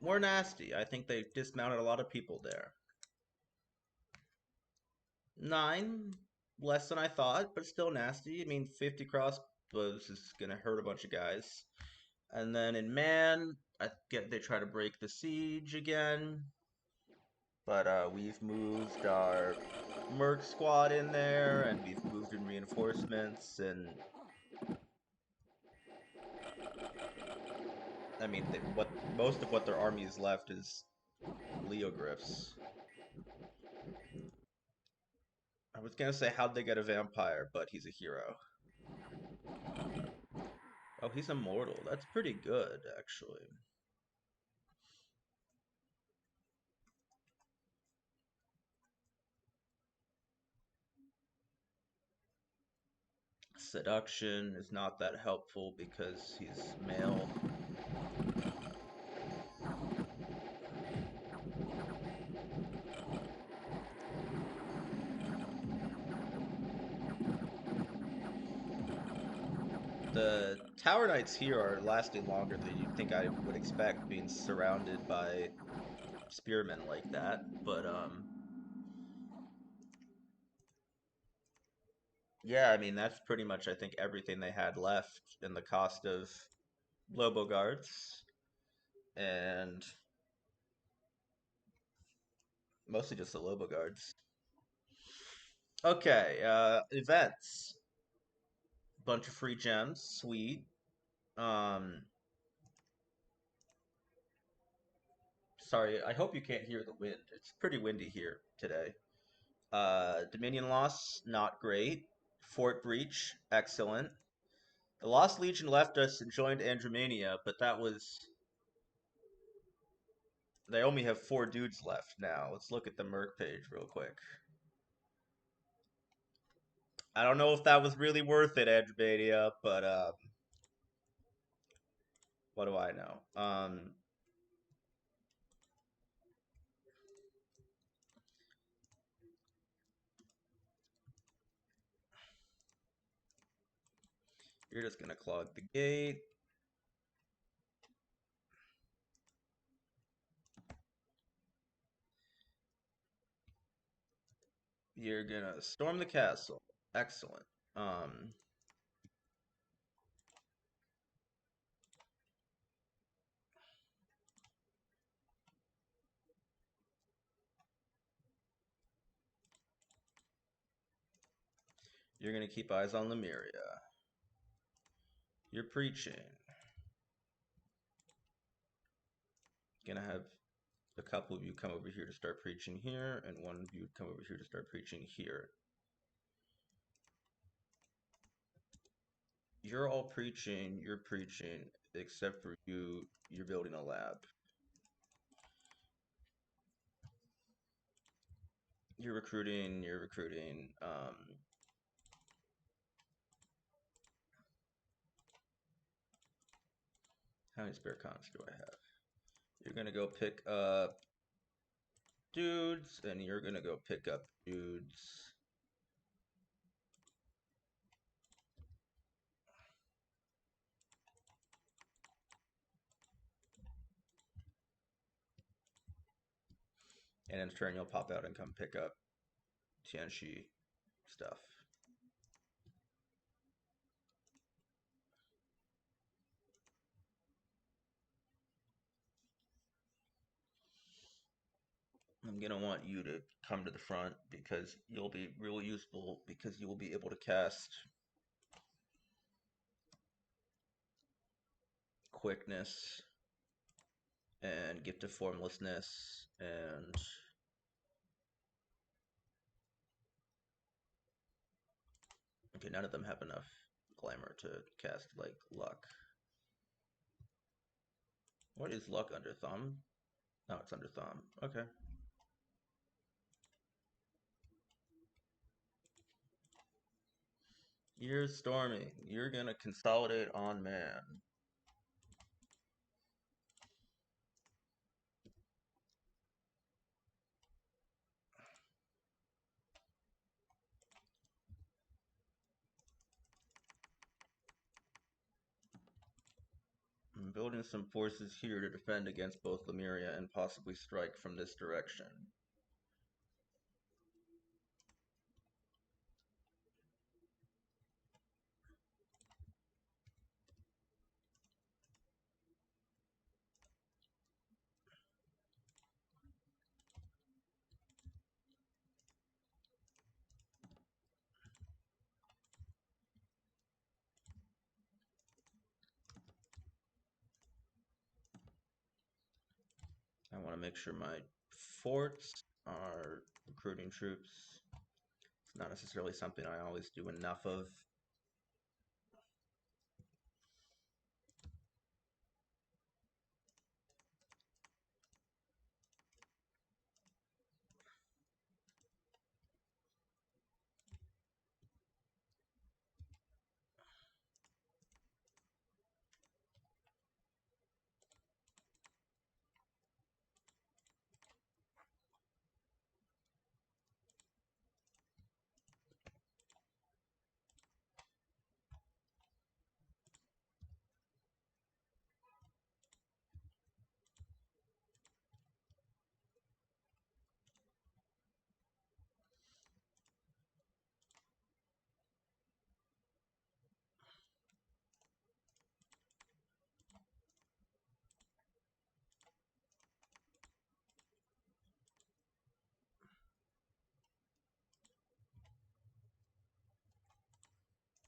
were nasty. I think they dismounted a lot of people there. 9, less than I thought, but still nasty. I mean, 50 crossbows is gonna hurt a bunch of guys. And then in man, I get they try to break the siege again, but we've moved our merc squad in there, and we've moved in reinforcements, and I mean, what most of what their army is left is Leogryphs. I was gonna say how'd they get a vampire, but he's a hero. Oh, he's immortal. That's pretty good, actually. Seduction is not that helpful because he's male. The Tower Knights here are lasting longer than you'd think I would expect, being surrounded by spearmen like that. But yeah, I mean that's pretty much I think everything they had left in the cost of Lobo Guards, and mostly just the Lobo Guards. Okay, events. Bunch of free gems, sweet. Um, sorry, I hope you can't hear the wind. It's pretty windy here today. Dominion loss, not great. Fort breach, excellent. The Lost Legion left us and joined Andromania, but that was. They only have 4 dudes left now. Let's look at the Merc page real quick. I don't know if that was really worth it, Andromania, but what do I know? You're just gonna clog the gate. You're gonna storm the castle. Excellent. Um, you're gonna keep eyes on Lemuria. You're preaching. Gonna have a couple of you come over here to start preaching here, and one of you come over here to start preaching here. You're all preaching, you're preaching, except for you, you're building a lab. You're recruiting, you're recruiting. How many spare cons do I have? You're gonna go pick up dudes, and you're gonna go pick up dudes. And in turn, you'll pop out and come pick up Tianxi stuff. I'm gonna want you to come to the front because you'll be really useful because you will be able to cast quickness and gift of formlessness and okay, none of them have enough glamour to cast like luck. What is luck under thumb? No, it's under thumb. Okay. You're storming. You're gonna consolidate on man. I'm building some forces here to defend against both Lemuria and possibly strike from this direction. I want to make sure my forts are recruiting troops. It's not necessarily something I always do enough of.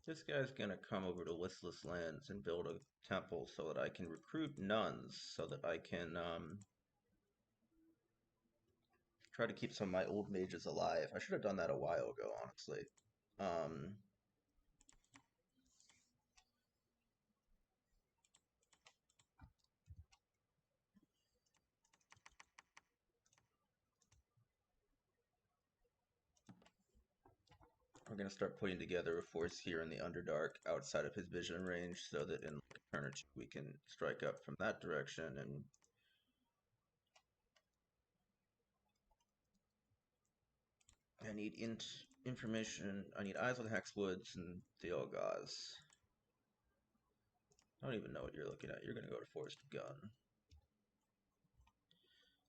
This guy's gonna come over to Listless Lands and build a temple so that I can recruit nuns, so that I can try to keep some of my old mages alive. I should have done that a while ago, honestly. Um, we're gonna start putting together a force here in the Underdark outside of his vision range, so that in like a turn or two we can strike up from that direction. And I need information. I need eyes on the Hexwoods and the Elgaz. I don't even know what you're looking at. You're gonna go to Forest of Gun.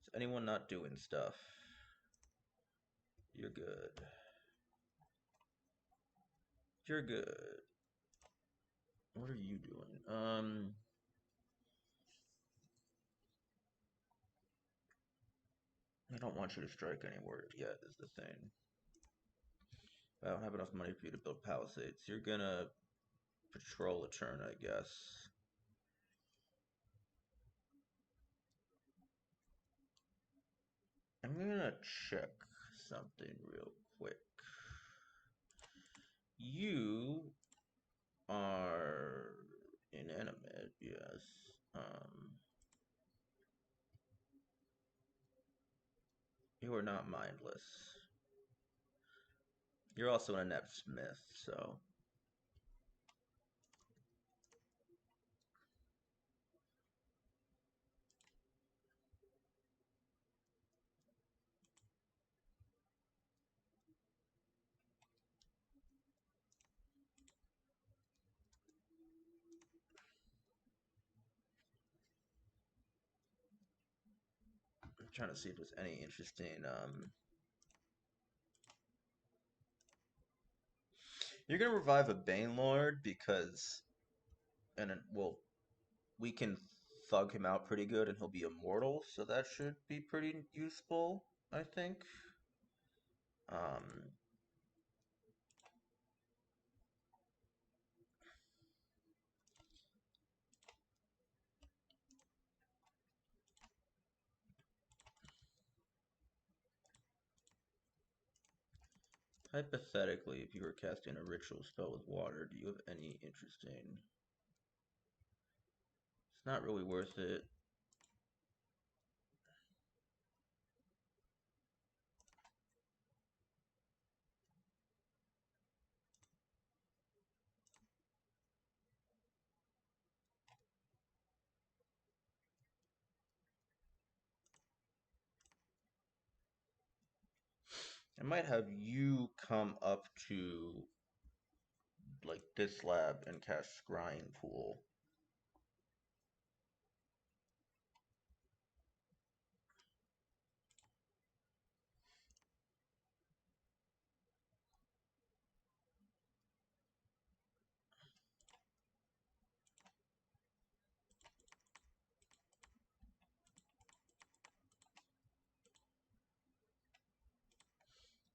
Is anyone not doing stuff? You're good. You're good. What are you doing? I don't want you to strike anywhere yet, is the thing. I don't have enough money for you to build palisades. You're gonna patrol a turn, I guess. I'm gonna check something real quick. You are inanimate, yes. You are not mindless. You're also an inept smith, so I'm trying to see if there's any interesting. You're gonna revive a Bane Lord because, well, we can thug him out pretty good and he'll be immortal, so that should be pretty useful, I think. Um, Hypothetically, if you were casting a ritual spell with water, do you have any interesting? It's not really worth it. I might have you come up to like this lab and cast Scrying Pool.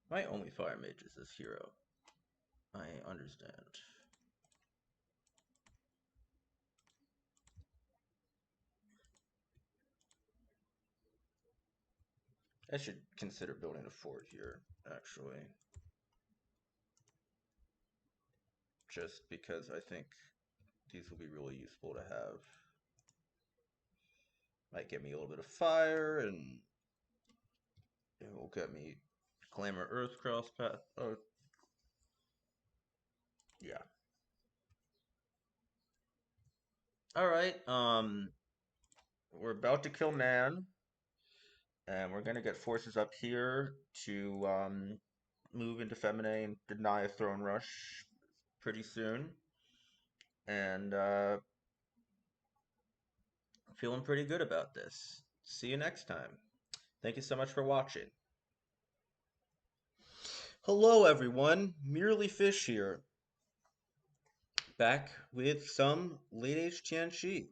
My only fire mage is this hero. I understand. I should consider building a fort here, actually. Just because I think these will be really useful to have. Might get me a little bit of fire, and it will get me Glamour Earth Cross Path. Oh, yeah. Alright, we're about to kill man, and we're gonna get forces up here to move into Feminae and deny a throne rush pretty soon. And feeling pretty good about this. See you next time. Thank you so much for watching. Hello everyone, Merely Fish here, back with some late age Tianxi.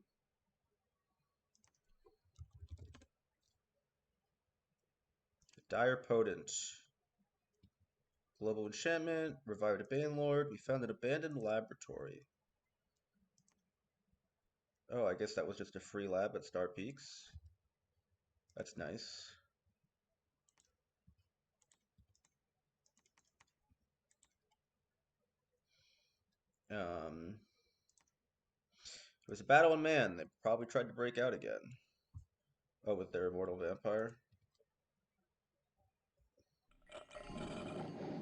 Dire Potent. Global enchantment, revived a Banelord, we found an abandoned laboratory. Oh, I guess that was just a free lab at Star Peaks. That's nice. It was a battle in man. They probably tried to break out again. Oh, with their immortal vampire.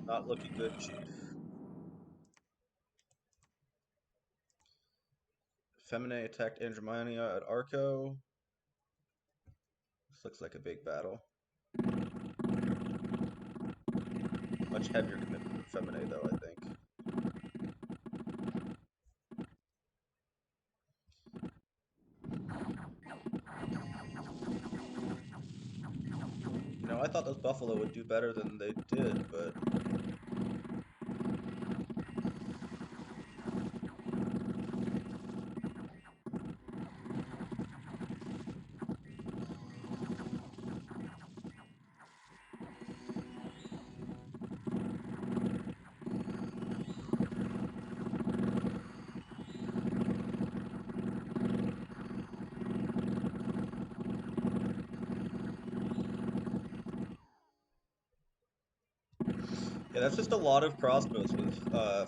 Not looking good, Chief. Feminae attacked Andromania at Arco. This looks like a big battle. Much heavier commitment from Feminae, though, I think. You know, I thought those Buffalo would do better than they did, but yeah, that's just a lot of crossbows with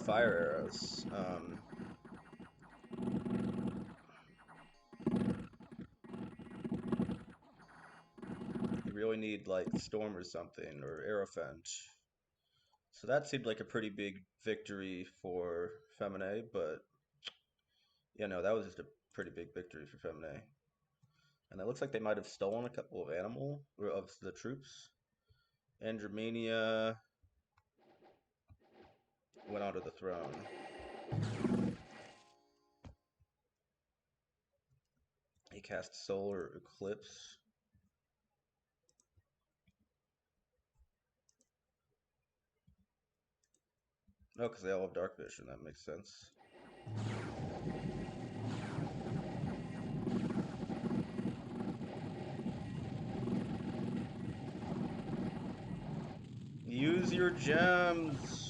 fire arrows. You really need like Storm or something, or Aerophant. So that seemed like a pretty big victory for Feminae, but yeah, no, that was just a pretty big victory for Feminae. And it looks like they might have stolen a couple of animal or of the troops. Andromania went onto the throne. He cast Solar Eclipse. Oh, because they all have Dark Vision. That makes sense. Use your gems.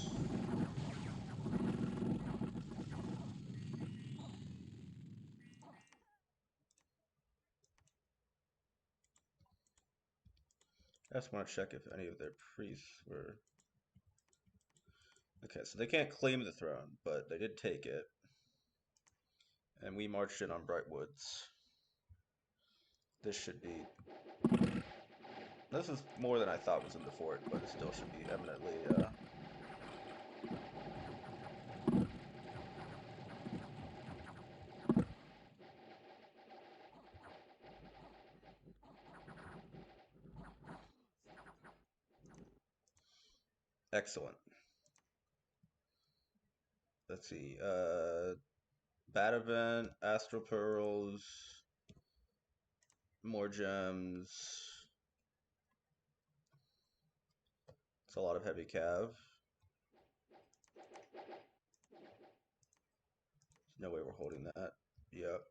I just want to check if any of their priests were... Okay, so they can't claim the throne, but they did take it. And we marched in on Brightwoods. This should be... This is more than I thought was in the fort, but it still should be eminently... excellent. Let's see. Bat Event, Astral Pearls, more gems. It's a lot of heavy cav. There's no way we're holding that. Yep.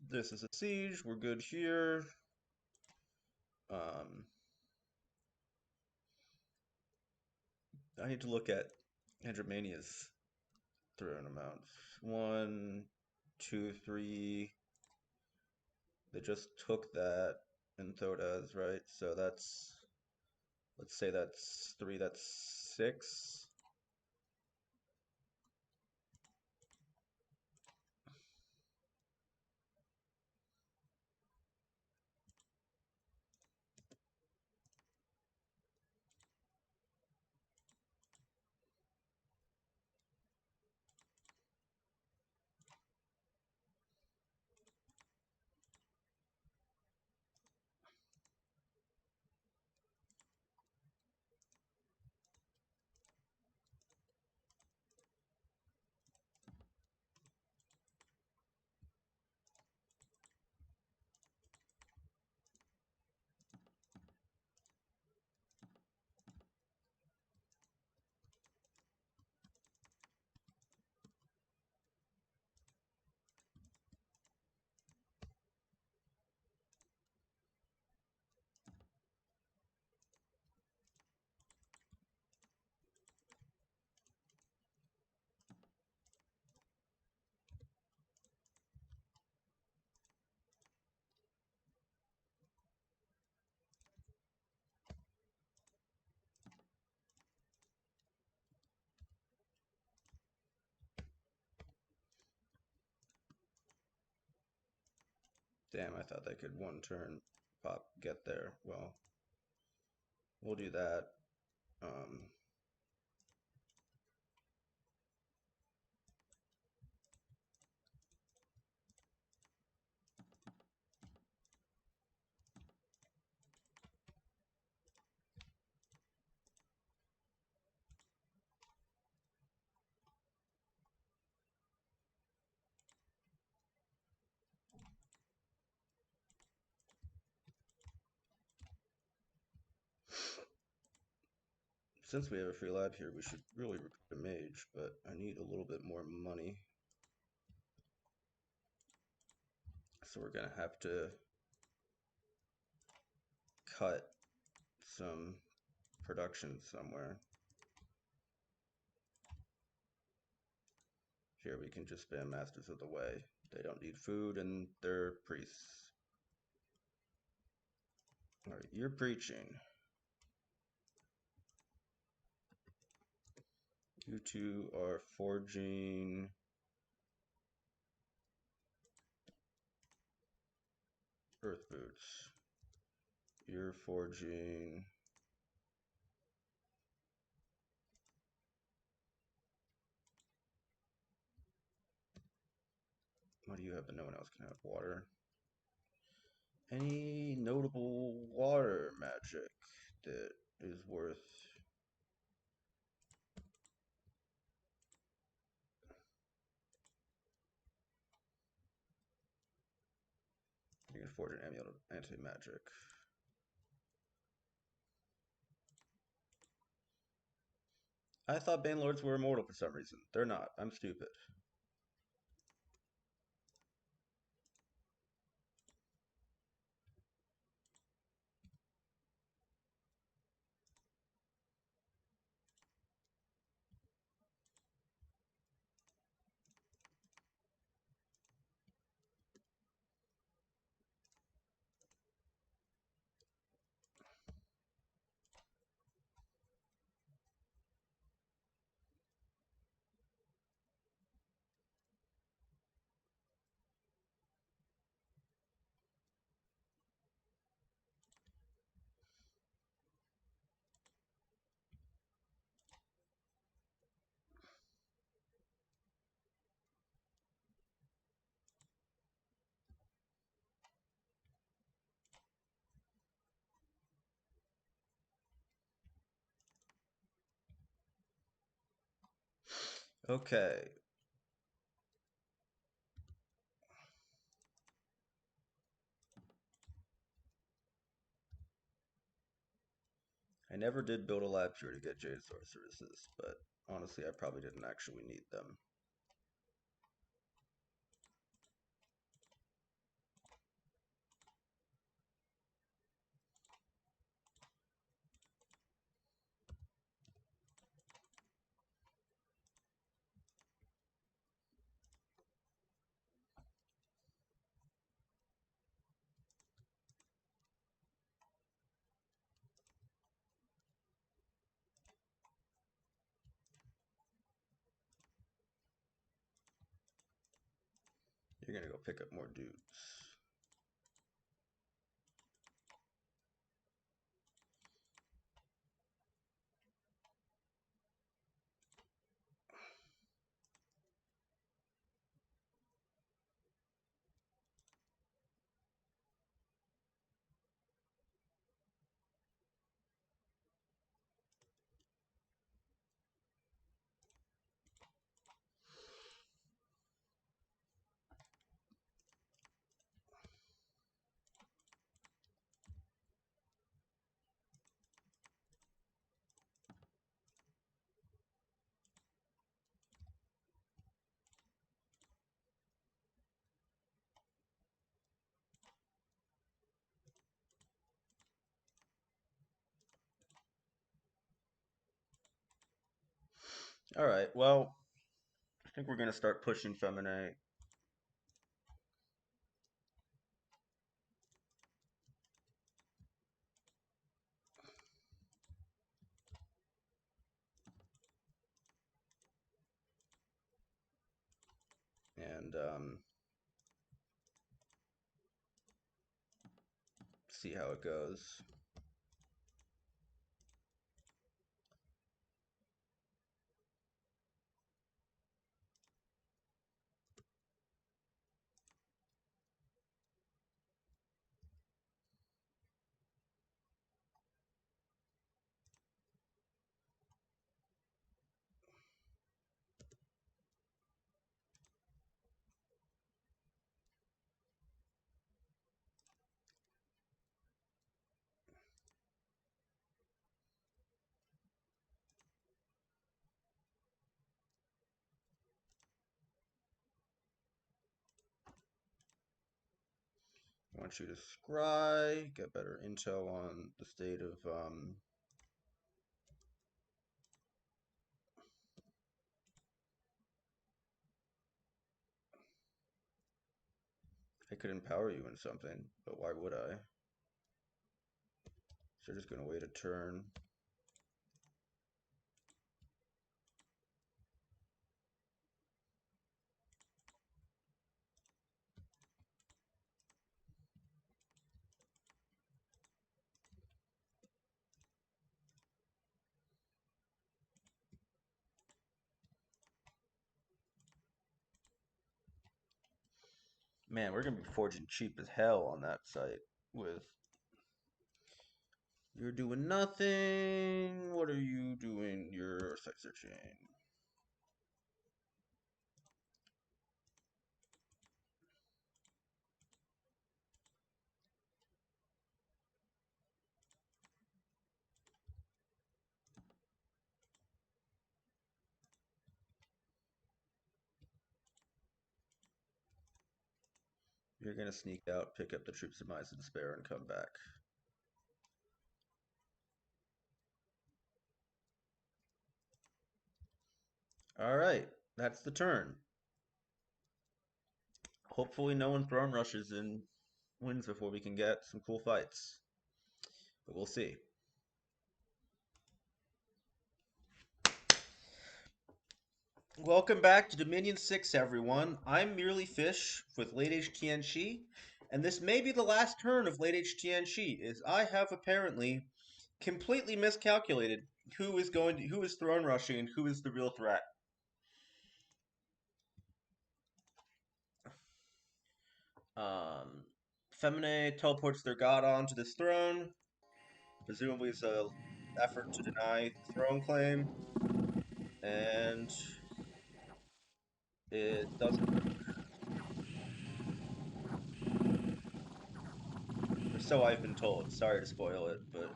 This is a siege. We're good here. I need to look at Andromania's throne amounts. 1, 2, 3. They just took that and throw it as, right? So that's, let's say that's 3, that's 6. Damn, I thought they could one turn pop get there. Well, we'll do that. Um, since we have a free lab here, we should really recruit a mage, but I need a little bit more money. So we're gonna have to cut some production somewhere. Here we can just spam Masters of the Way. They don't need food and they're priests. Alright, you're preaching. You two are forging earth boots. You're forging what do you have that no one else can have? Water. Any notable water magic that is worth you can forge an amulet of anti-magic. I thought Banelords were immortal for some reason. They're not. I'm stupid. Okay. I never did build a lab here to get Jade Sorceresses, but honestly, I probably didn't actually need them. You're gonna go pick up more dudes. All right, well, I think we're gonna start pushing Feminine. And see how it goes. I want you to scry, get better intel on the state of I could empower you in something, but why would I? So you're just gonna wait a turn. Man, we're gonna be forging cheap as hell on that site with you're doing nothing. What are you doing? You're site searching. You're gonna sneak out, pick up the troops of Mice and Despair, and come back. Alright, that's the turn. Hopefully no one throne rushes and wins before we can get some cool fights. But we'll see. Welcome back to Dominion 6, everyone. I'm Merely Fish with Late Age Tianxi, and this may be the last turn of Late Age Tianxi, as I have apparently completely miscalculated who is throne rushing and who is the real threat. Um, Femine teleports their god onto this throne. Presumably it's a effort to deny the throne claim, and it doesn't work. Or so I've been told. Sorry to spoil it, but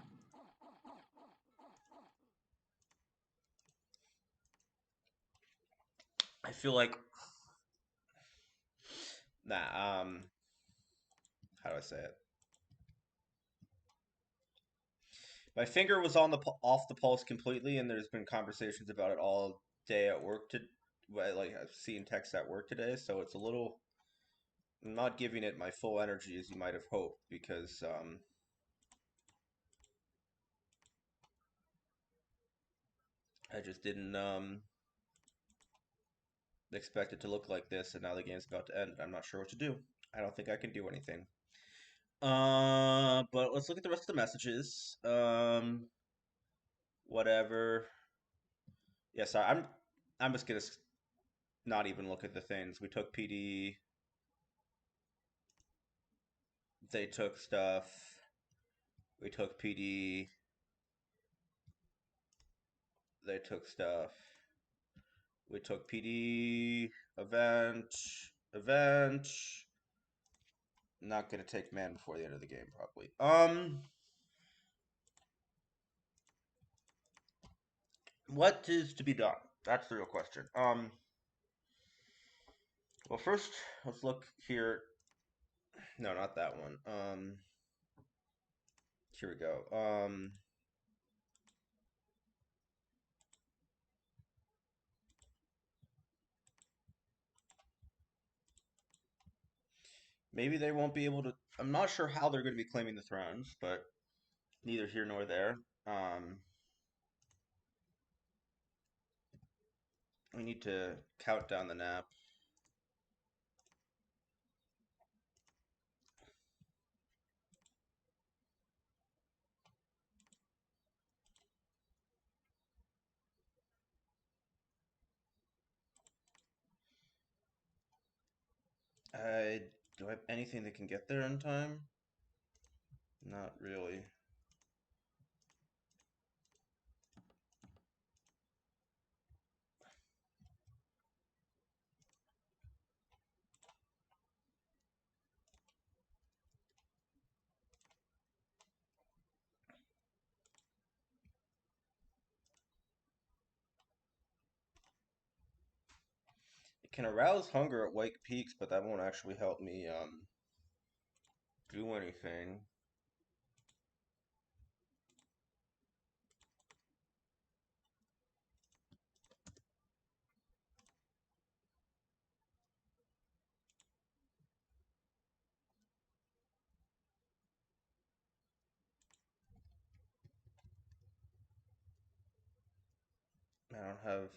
I feel like how do I say it? My finger was on the off the pulse completely, and there's been conversations about it all day at work. Like I've seen texts at work today, so it's a little. I'm not giving it my full energy as you might have hoped because I just didn't. expect it to look like this, and now the game's about to end. I'm not sure what to do. I don't think I can do anything. But let's look at the rest of the messages. Whatever. Yeah, sorry. I'm just gonna not even look at the things. We took PD. They took stuff. We took PD. They took stuff. We took PD. Event. Event. Not gonna take man before the end of the game, probably. What is to be done? That's the real question. Well, first let's look here. No, not that one. Here we go. Maybe they won't be able to. I'm not sure how they're going to be claiming the thrones, but neither here nor there. We need to count down the nap. I do I have anything that can get there in time? Not really. It can arouse hunger at White Peaks, but that won't actually help me do anything. I don't have.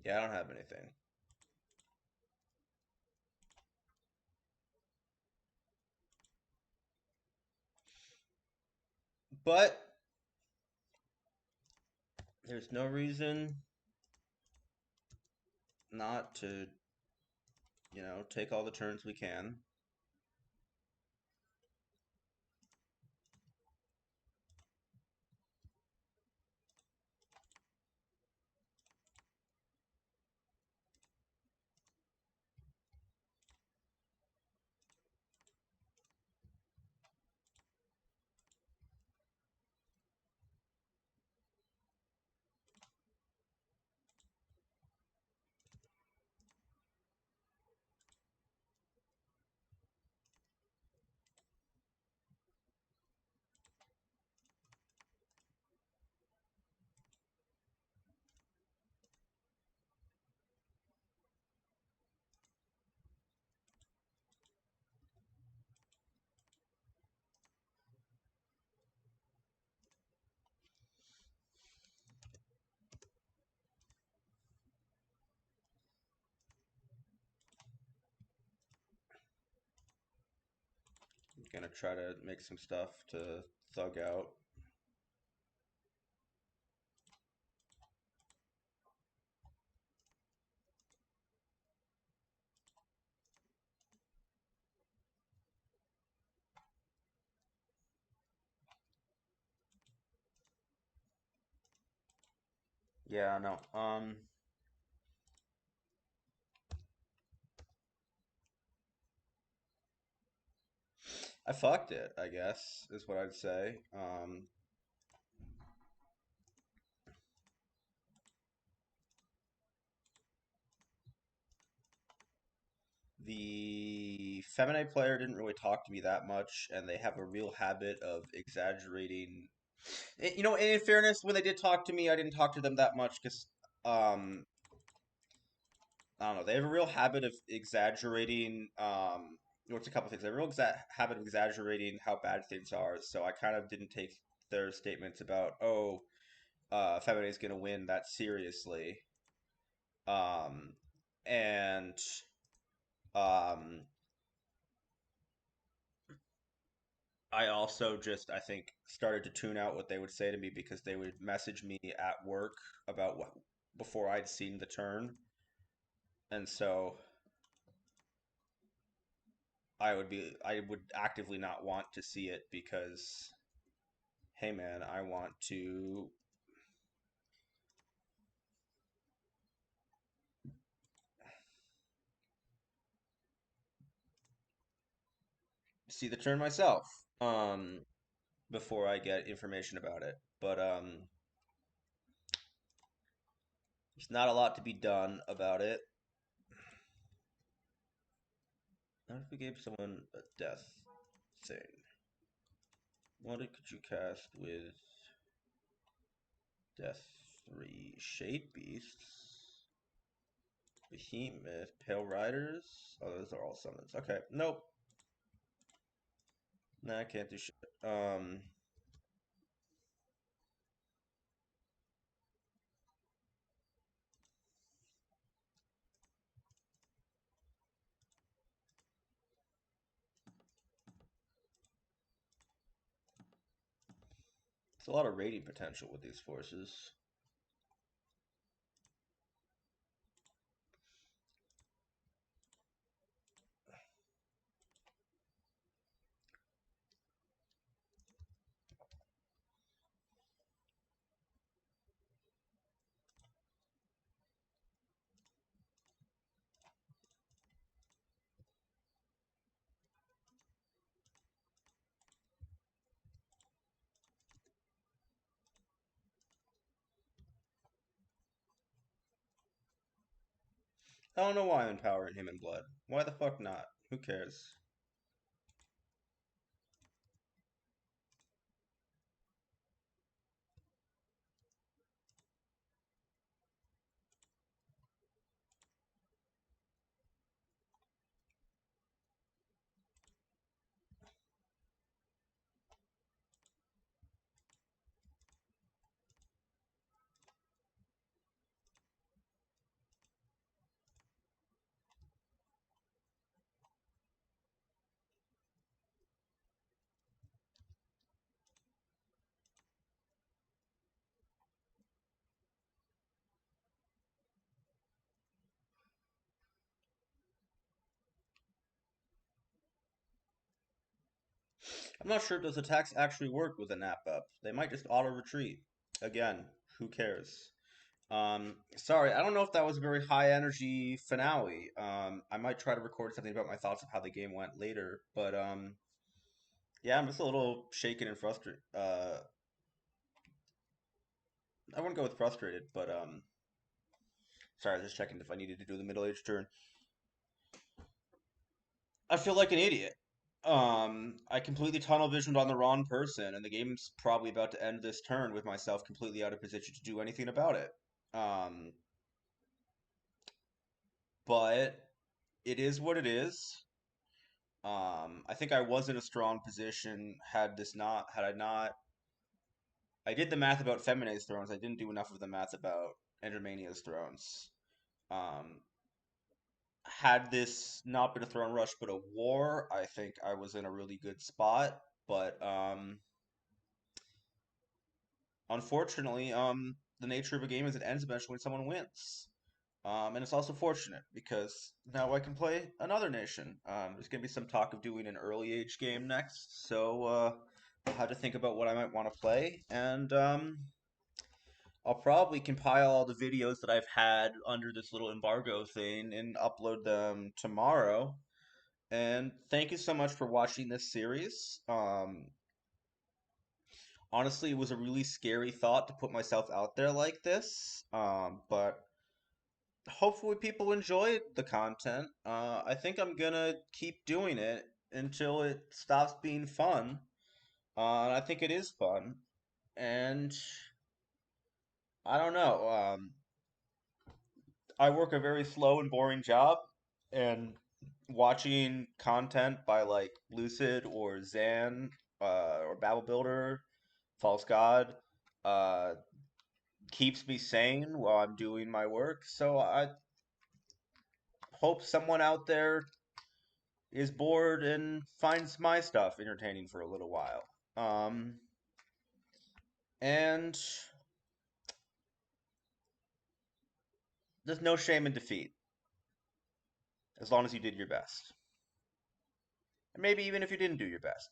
Yeah, I don't have anything. But there's no reason not to, take all the turns we can. I'm gonna try to make some stuff to thug out. Yeah, no. I fucked it, I guess, is what I'd say. The feminine player didn't really talk to me that much, and they have a real habit of exaggerating. In fairness, when they did talk to me, I didn't talk to them that much because, um, I don't know, they have a real habit of exaggerating. What's a couple things? They have a real habit of exaggerating how bad things are, so I kind of didn't take their statements about, oh, Femine is going to win that seriously. Um, and um, I also just, I think, started to tune out what they would say to me because they would message me at work about what before I'd seen the turn. And so I would actively not want to see it because, hey man, I want to see the turn myself. Before I get information about it. But there's not a lot to be done about it. Not if we gave someone a death thing. What could you cast with Death 3? Shade Beasts, Behemoth, Pale Riders. Oh, those are all summons. Okay, nope. Nah, I can't do shit. It's a lot of rating potential with these forces. I don't know why I'm empowering him in blood. Why the fuck not? Who cares? I'm not sure if those attacks actually work with a nap up. They might just auto retreat. Again, who cares? Sorry, I don't know if that was a very high energy finale. I might try to record something about my thoughts of how the game went later, but yeah, I'm just a little shaken and frustrated. I wouldn't go with frustrated, but sorry, I was just checking if I needed to do the middle age turn. I feel like an idiot. I completely tunnel visioned on the wrong person, and the game's probably about to end this turn with myself completely out of position to do anything about it. Um, but it is what it is. I think I was in a strong position had I not. I did the math about Femine's thrones. I didn't do enough of the math about Endermania's thrones. Um, had this not been a throne rush but a war, I think I was in a really good spot. But unfortunately, the nature of a game is it ends eventually when someone wins. And it's also fortunate because now I can play another nation. There's going to be some talk of doing an early age game next, so I'll have to think about what I might want to play. And I'll probably compile all the videos that I've had under this little embargo thing and upload them tomorrow. And thank you so much for watching this series. Honestly, it was a really scary thought to put myself out there like this, but hopefully people enjoy the content. I think I'm gonna keep doing it until it stops being fun. And I think it is fun, and I don't know. I work a very slow and boring job, and watching content by like Lucid or Zan or Babel Builder False God uh, keeps me sane while I'm doing my work. So I hope someone out there is bored and finds my stuff entertaining for a little while. Um, and there's no shame in defeat as long as you did your best. And maybe even if you didn't do your best.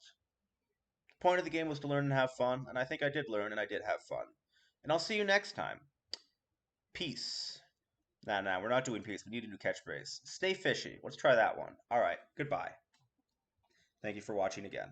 The point of the game was to learn and have fun, and I think I did learn and I did have fun. And I'll see you next time. Peace. Nah, we're not doing peace. We need a new catchphrase. Stay fishy. Let's try that one. All right, goodbye. Thank you for watching again.